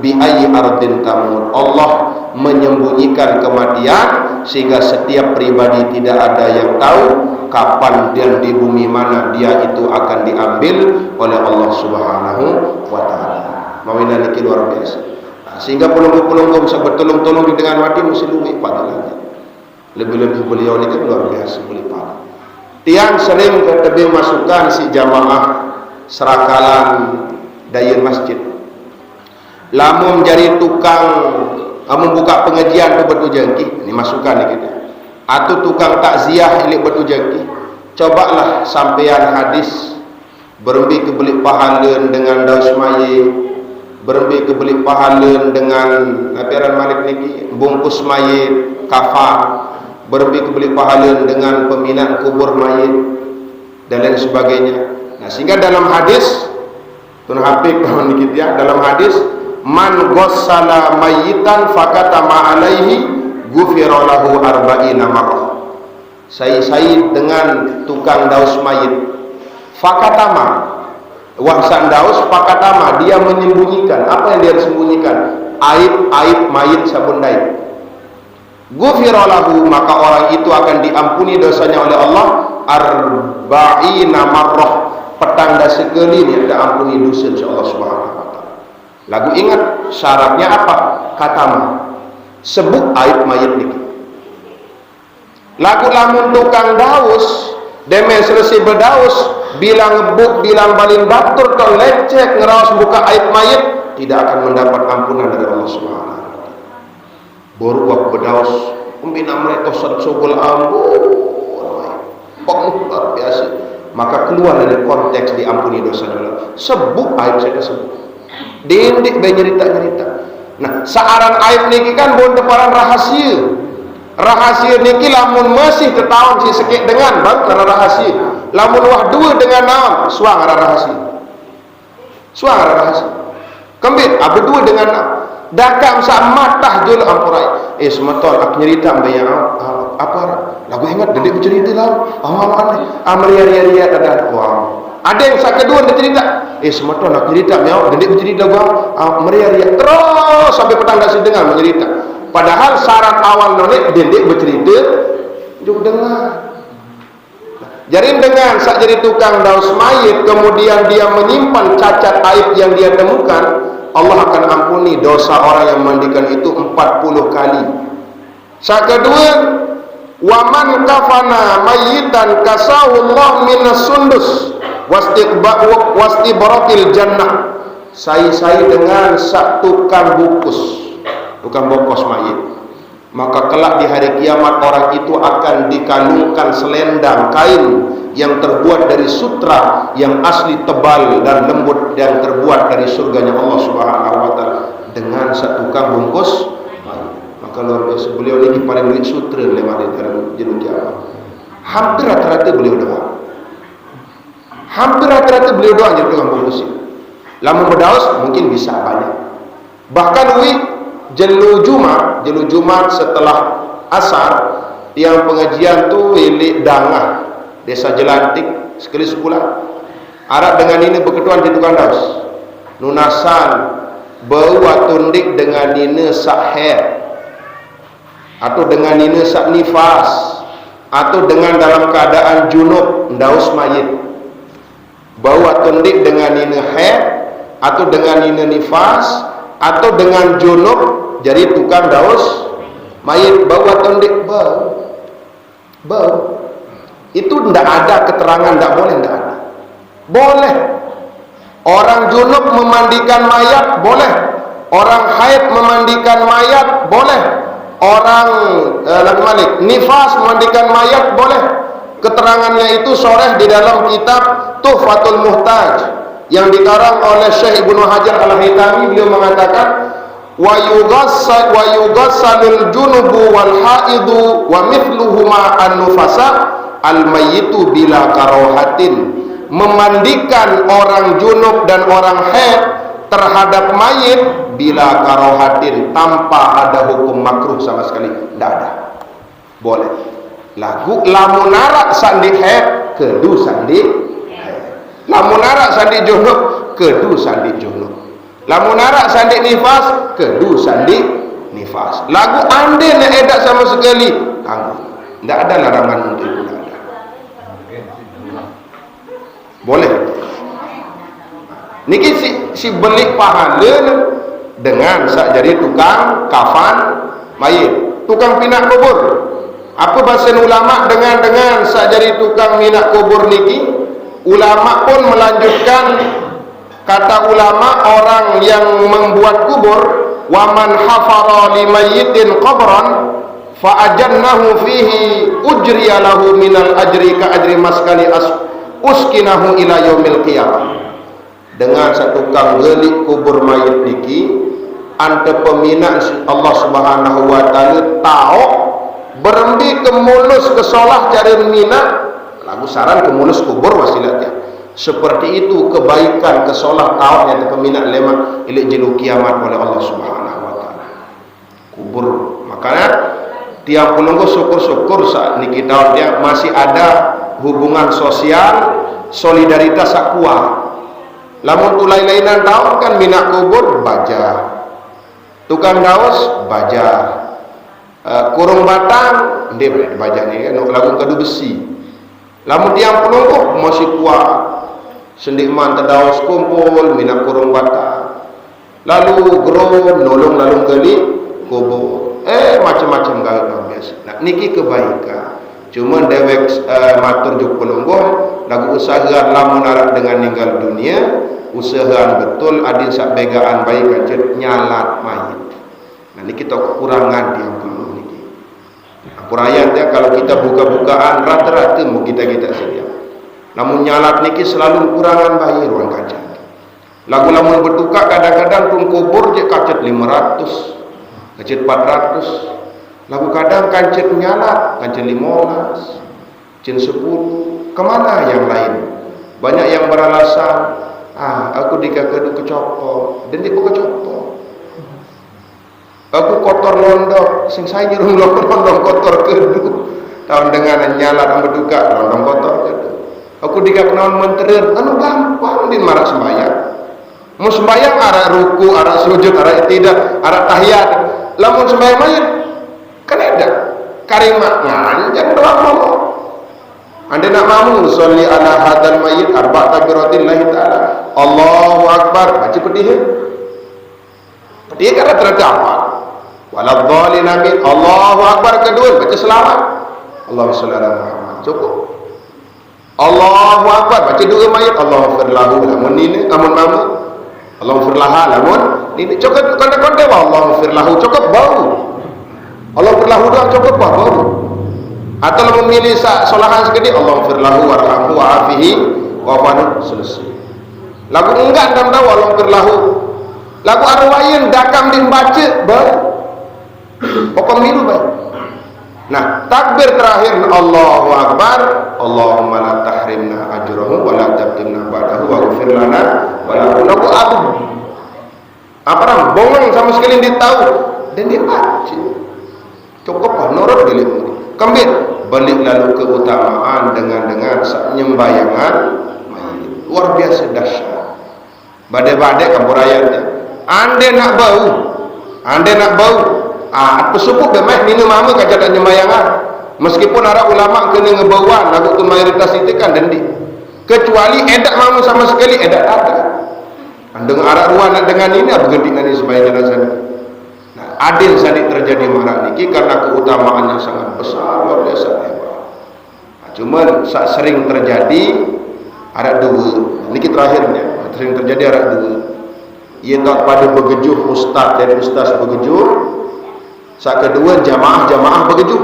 bi ayyi ardin tamut. Allah menyembunyikan kematian sehingga setiap pribadi tidak ada yang tahu kapan dan di bumi mana dia itu akan diambil oleh Allah Subhanahu wa taala. Mawina niki luar biasa. Sehingga pelunggu-pelunggu bisa bertolong-tolong dengan mati mesti luwih padahal. Lebih-lebih beliau ini kan luar biasa boleh pada. Tiang sering ketebing masukan si jamaah serakalan dayan masjid. Lamun jadi tukang membuka pengajian tu bertujangki, ini masukan ni kita. Atau tukang takziah ini bertujangki. Cobalah sampean hadis berembi kebelik pahala dengan daus maye, berembi kebelik pahala dengan nabiran malik niki bungkus maye kafan, berlebih kebeli pahala dengan peminat kubur mayit dan lain sebagainya. Nah, sehingga dalam hadis Tun Habib kawan dikit ya, dalam hadis man ghassala mayyitan fakata ma alaihi ghufira lahu arba'ina marrah. Sai dengan tukang daus mayit. Fakatama, wahsan daus fakatama, dia menyembunyikan. Apa yang dia sembunyikan? Aib mayit sabun daib. Ghufira lahu, maka orang itu akan diampuni dosanya oleh Allah arba'ina marrah, petanda sekali dia akan ampuni dosa insyaallah subhanahu wa taala. Lagu ingat syaratnya apa? Katama, sebut aib mayit niki. Lagu lamun tukang daus demen selesai berdaus bilang ngebuk bilang balin batur atau lecek ngerawas buka aib mayit, tidak akan mendapat ampunan dari Allah subhanahu wa taala. Baru waktu berdaus pembina mereka sobol ampun luar biasa, maka keluar dari konteks diampuni dosanya. Sebut aib saya sebut dindik bernyerita. Nah searan aib niki kan bon deparan rahasia niki lamun masih ketahuan si sekit dengan bang karena rahasia, lamun wah dua dengan naam suang ada rahasia kembit apa dua dengan naam dakam sa matah jul ampurai semeton ak nyerita bayang apa lagu ingat dedik bercerita lah ria ada ada yang sa kedua dia cerita semeton ak cerita miau dedik bercerita gua ria terus sampai petang dah dengar mencerita. Padahal syarat awal nonek dedik bercerita juk dengar. Jadi dengan sak jadi tukang daus mayit kemudian dia menyimpan cacat aib yang dia temukan, Allah akan ampuni dosa orang yang memandikan itu 40 kali. Sak kedua, waman kafana mayitan kasahu Allah minas sundus wastibaratil jannah. Saya dengan sak tukang bungkus, bukan bongkos mayit, maka kelak di hari kiamat orang itu akan dikalungkan selendang kain yang terbuat dari sutra yang asli tebal dan lembut dan terbuat dari surganya Allah subhanahu wa ta'ala dengan satu tukang bungkus mayit. Maka luar biasa, beliau ini paling duit sutra lewat di dalam jenuh kiamat. Hampir rata-rata beliau doa jadi tukang bungkus ini. Lamun berdaus mungkin bisa banyak, bahkan jelu Jumat setelah asar yang pengajian tu wilik dangah desa Jelantik sekali sebulan Arab dengan ini berketuan di tukang daus nunasan bau atundik dengan ini sak haid atau dengan ini sak nifas atau dengan dalam keadaan junub daus mayit, bau atundik dengan ini haid atau dengan ini nifas atau dengan junub jadi tukang daus mayit, bau atau ndik bau itu tidak ada keterangan, tidak boleh, tidak ada. Boleh orang junub memandikan mayat, boleh orang haid memandikan mayat, boleh orang nifas memandikan mayat, boleh. Keterangannya itu soreh di dalam kitab Tuhfatul Muhtaj yang dikarang oleh Syekh Ibnu Hajar Al-Haytami. Beliau mengatakan wa yughassalul junubu wal haidu wa mithluhuma an-nufasa al-mayyitu bila karohatin. Memandikan orang junub dan orang haid terhadap mayit bila karohatin, tanpa ada hukum makruh sama sekali, tidak ada, boleh. Lagu lamunara sandi haid kedu sandi haid, lamunara sandi junub kedu sandi junub, lamunara sandi nifas kedu sandi nifas. Lagu ande nak edak sama sekali tangguh, tidak ada larangan untuk itu, tidak ada, boleh. Niki si belik pahala dengan sak jadi tukang kafan mayit, tukang pinak kubur. Apa bahasa ulama dengan sak jadi tukang minak kubur niki? Ulama pun melanjutkan, kata ulama, orang yang membuat kubur, waman hafara limayyitin qabran fa ajannahu fihi ujriya lahu minal ajri ka ajri maskani uskinahu ila yaumil qiyamah. Dengan satu tukang gelik kubur mayit niki, ante peminat Allah Subhanahu wa taala tahu berembi kemulus kesolah cari minat lagu saran kemulus kubur wasilatnya. Seperti itu kebaikan kesolah tahu yang peminat lemak ilik jelu kiamat oleh Allah Subhanahu wa taala. Kubur makanya tiang penunggu syukur-syukur saat niki tahun dia masih ada hubungan sosial, solidaritas sak kuat. Lamun tu lain-lainan tahun kan minak kubur baja, tukang daos baja, kurung batang dia baja ni kan lagu kadu besi. Lamun tiang penunggu masih kuat, sendik man terdaos kumpul minak kurung batang, lalu gerom nolong lalu kali kubur. Macam-macam gaya biasa. Nah, niki kebaikan. Cuma dewek matur juk pelungguh lagu usaha lamun arah dengan meninggal dunia, usaha betul adin sak begaan baik kancet nyalat mayit. Nah, niki to kekurangan dia pelungguh niki. Apurayan dia kalau kita buka-bukaan rata-rata mau kita sedia. Namun nyalat niki selalu kurangan bayi ruang kaca. Lagu lamun bertukar kadang-kadang tung kubur je kacet 500. Kancet 400, lagu kadang kancet nyalat, kancet 15, kancet 10, kemana yang lain? Banyak yang beralasan, aku dikagadu kecopot, dan dia kecopot. Aku kotor londok, sing saya nyuruh londok kotor kedu. Tahun dengan nyalat yang berduka, londok kotor kedu. Aku dikagadu menterir, anu gampang din marak sembahyang. Mau sembahyang arah ruku, arah sujud, arah tidak, arah tahiyat. Lamun sembahyang mayit kan ada karimat nganjang doang mau. Anda nak mamu sholli ala hadal mayit arba' takbiratillahi ta'ala Allahu akbar baca pedih. Pedih kan terdapat waladhdallin amin Allahu akbar kedua baca selamat Allahumma sholli ala Muhammad cukup. Allahu akbar baca dua mayit Allahu firlahu lamun ini amun mamu Allahu firlaha lamun ini cukup konde-konde Allahu firlahu cukup bau. Allahu firlahu doang cukup bau. Atau memilih solahan segede Allahu firlahu warhamhu wa'afihi wa'afanu selesai. Lagu enggak dalam tahu Allahu firlahu. Lagu arwayin dakam din baca bau. Pokok milu bau. Nah, takbir terakhir Allahu akbar, Allahumma la tahrimna ajrahu wa la tabtimna ba'dahu wa ghfir lana wa la lagu abu. Apa bongong sama sekali dia tahu dan dia baca. Cukup nurut balik kembir balik lalu keutamaan dengan nyembayangan luar biasa dahsyat. Badai-badai kampurayanya. Ande nak bau pesupuk demeh minum mama kaca nyembayangan. Meskipun ada ulama kena ngebauan lagu tu mayoritas itu kan dendi. Kecuali edak mamu sama sekali edak ada. Dengan arah ruang dengan ini apa gentingan ini sebaiknya sana. Nah, adil sadik terjadi marah niki karena keutamaan yang sangat besar luar biasa hebat. Nah, cuman sering terjadi ada dua. Niki terakhirnya sering terjadi ada dua. Ia tak pada begejuh ustaz dan ustaz begejuh. Saat kedua jamaah begejuh.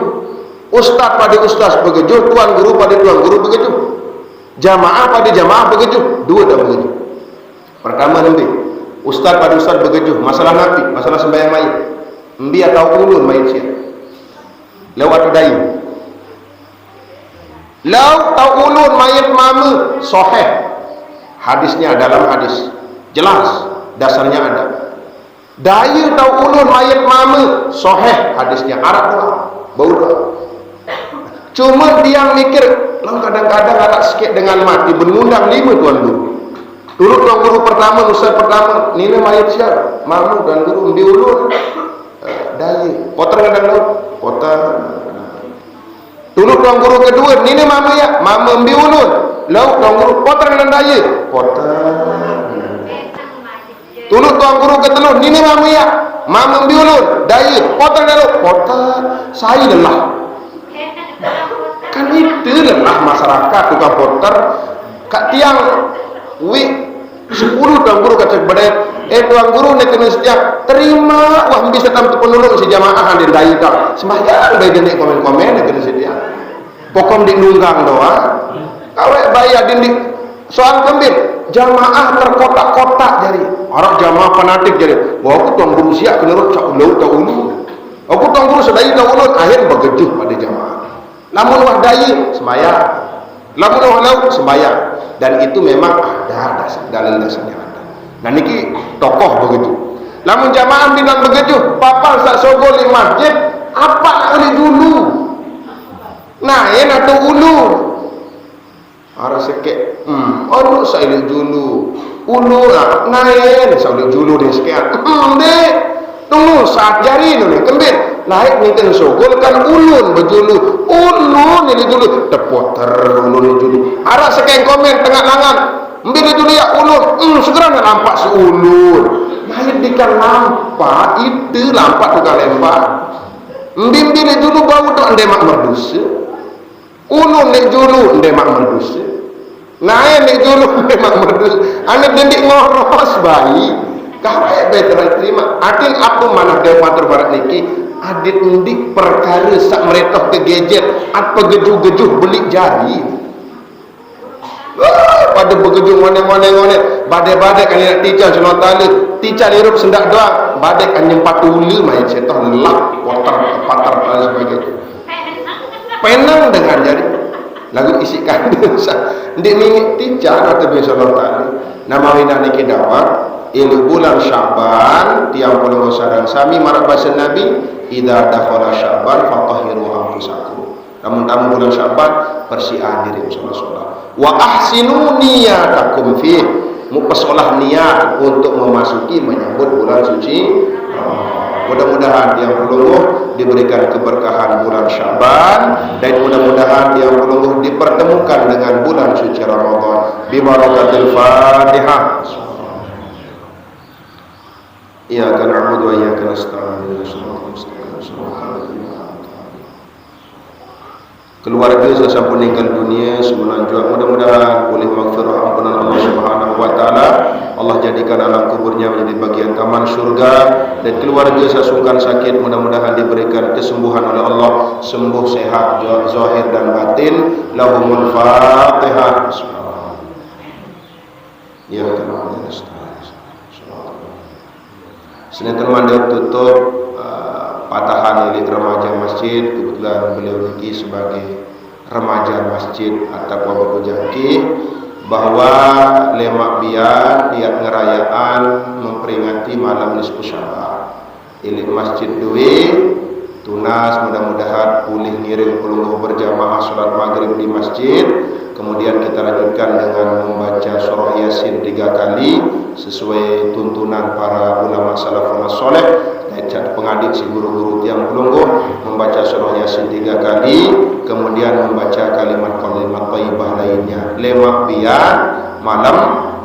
Ustaz pada ustaz begejuh, tuan guru pada tuan guru begejuh. Jamaah pada jamaah begejuh, dua dah begejuh. Pertama nembe, ustaz pada ustaz begejuh, masalah nabi, masalah sembahyang mayit. Embi atau ulun mayit sia. Lewat dai. Lau tau ulun mayit mama sahih. Hadisnya dalam hadis. Jelas, dasarnya ada. Daya tau ulun mayit mama sahih hadisnya Arab doang, bau doang. Cuma dia mikir, kadang-kadang ada sikit dengan mati mengundang 5 tuan guru. Dulu tuan guru pertama, ustaz pertama, nina mayit siapa? Mamu dan guru di ulun. Daya, kotor kadang laut, kotor. Dulu tuan guru kedua, nina mama ya, mama di ulun. Laut tuan guru kotor kadang daya, kotor. Dulu tuan guru ketelur, nina mama ya, mama di ulun, daya, kotor kadang kotor. Saya lelah. Kan itu lelah masyarakat tukang kotor. Kak tiang, 10 tuan guru kata kepada tuan guru nak kena setiap terima wah bisa tam penolong si jamaah hadir dai dah sembahyang bayi denek komen-komen nak kena sedia pokom di nunggang doa kawek bayar di soal gembir jamaah terkotak-kotak jadi orang jamaah fanatik jadi wah aku tuan guru siap kena rot cak ulau tak ulu aku tuan guru sedai tak ulu akhir begejuh pada jamaah lamun wah dai sembahyang lamun wah laut sembahyang. Dan itu memang ada dalam dasarnya ada. Dan niki tokoh begitu. Lamun jamaah bilang begitu, papal sak sogol di masjid Apa nak boleh dulu? Naik atau ulu? Arah sikit. Orang saya boleh dulu. Ulu lah. Naik. Saya boleh dulu ni sikit. Dek. Tunggu. Saat jari ni. Kembir. Naik ni ten sokol kan ulun berjulu. Ulun ni dulu. Terputar ulun ni dulu. Arah sikit komen tengah langan. Ambil dulu ya ulun. Segera nak nampak si ulun. Naik dikan nampak. Itu nampak tukang lempar. Ambil dulu bau dok ndemak merdusa. Ulun ni dulu ndemak merdusa. Naik ni dulu ndemak merdusa. Anak dendik ngoros bayi. Kahwai betul terima. Adin apa mana dia matur barat niki? Adit ndik perkara sak meretoh ke gadget. Apa gejuh-gejuh beli jari. Pada bergejuh ngone-ngone. Badai-badai kan nak tica sunat tala. Tica lirup sendak doang. Badai kan nyempat ulu main setah lelak. Patar dan sebagainya. Penang dengan jari. Lagu isi kandung. Ndik mingit tica atau biasa sunat tala. Nama wina niki dawak. Ilu bulan Sya'ban tiang puluh sarang sami marak bahasa Nabi idza dakhala Sya'ban fatahhiru anfusakum. Namun tamu bulan Sya'ban persihan diri sholat. Wa ahsinu niyatakum fi. Mupasolah niat untuk memasuki menyambut bulan suci. Mudah-mudahan tiang pelungguh diberikan keberkahan bulan Sya'ban dan mudah-mudahan tiang pelungguh dipertemukan dengan bulan suci Ramadan. Bi barakatil Fatihah. Iyyaka na'budu wa iyyaka nasta'in. Keluarga sesampun meninggal dunia sebelum juga mudah-mudahan oleh maghfirah ampunan Allah Subhanahu wa taala Allah jadikan alam kuburnya menjadi bagian taman surga dan keluarga sesungkan sakit mudah-mudahan diberikan kesembuhan oleh Allah, sembuh sehat zahir dan batin. Lahumul Fatihah. Iyyaka na'budu wa nasta'in. Senin teman-teman tutup patahan milik remaja masjid. Kebetulan beliau lagi sebagai remaja masjid At-Taqwa Bukujaki bahwa lemak biar tiap ngerayaan memperingati malam nisfu Sya'ban. Ilik masjid Dwi tunas mudah-mudahan pulih ngiring pelungguh berjamaah sholat maghrib di masjid. Kemudian kita lanjutkan dengan membaca surah Yasin 3 kali sesuai tuntunan para ulama salafun saleh. Dan pengadit si guru-guru tiang pelungguh membaca surah Yasin 3 kali, kemudian membaca kalimat-kalimat thayyibah lainnya. Lemak biar malam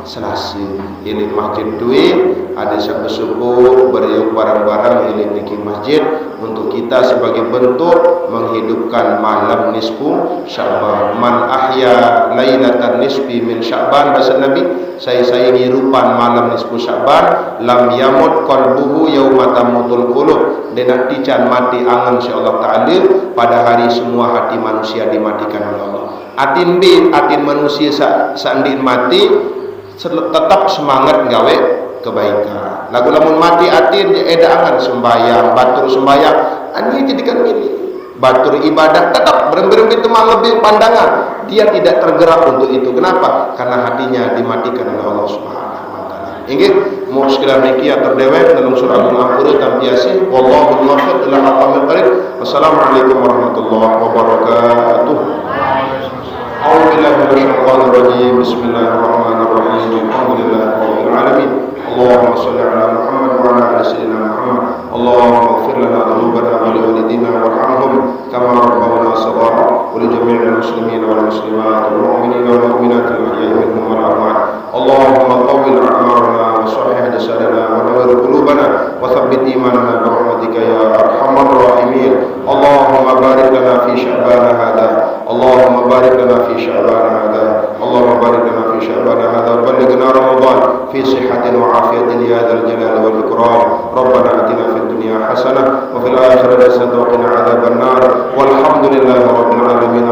Selasa ilik masjid Dwi ada sepuh beriuk barang-barang ilik niki masjid untuk kita sebagai bentuk menghidupkan malam nisfu Sya'ban. Man ahya lailatan nisfi min Sya'ban bahasa Nabi, saya ngirupan malam nisfu Sya'ban lam yamut qalbuhu yauma tamutul qulub. Denak tican mati angan insyaallah taala pada hari semua hati manusia dimatikan oleh Allah. Atin manusia sandin mati tetap semangat gawe kebaikan. Lagu lamun mati atin edangan sembayang, batur sembayang, ani jadikan ini. Batur ibadah tetap berem-berem itu mah lebih pandangan. Dia tidak tergerak untuk itu. Kenapa? Karena hatinya dimatikan oleh Allah Subhanahu wa taala. Inggih, mau sekalian niki atur dewek dalam surah Al-Ankabut tampiasi wallahu muwaffiq ila aqwamit thariq. Wassalamualaikum warahmatullahi wabarakatuh. A'udzubillahi minasyaitonir rajim. Bismillahirrahmanirrahim. Alhamdulillahi rabbil alamin. Allahumma shalli ala Muhammad wa ala ali sayyidina Muhammad. Allahumma ighfir lana dhunubana wa li walidina warhamhum kama rabbawna shaghara wa li jami'il muslimin wal muslimat wal mu'minina wal mu'minat al ahya'i minhum wal amwat. Allahumma tawwil a'marana wa sahih jasadana wa nawwir qulubana wa thabbit imanana bi rahmatika ya arhamar rahimin. Allahumma barik lana fi Sya'ban hadha. Allahumma barik lana fi Sya'ban hadha. Allahumma barik lana fi Sya'ban hadha wa ballighna Ramadan fi sihhatin wa afiyatin ya dzal jalali wal ikram. Rabbana atina fid dunya hasanah wa fil akhirati hasanah wa qina adzaban nar. Walhamdulillahi rabbil alamin.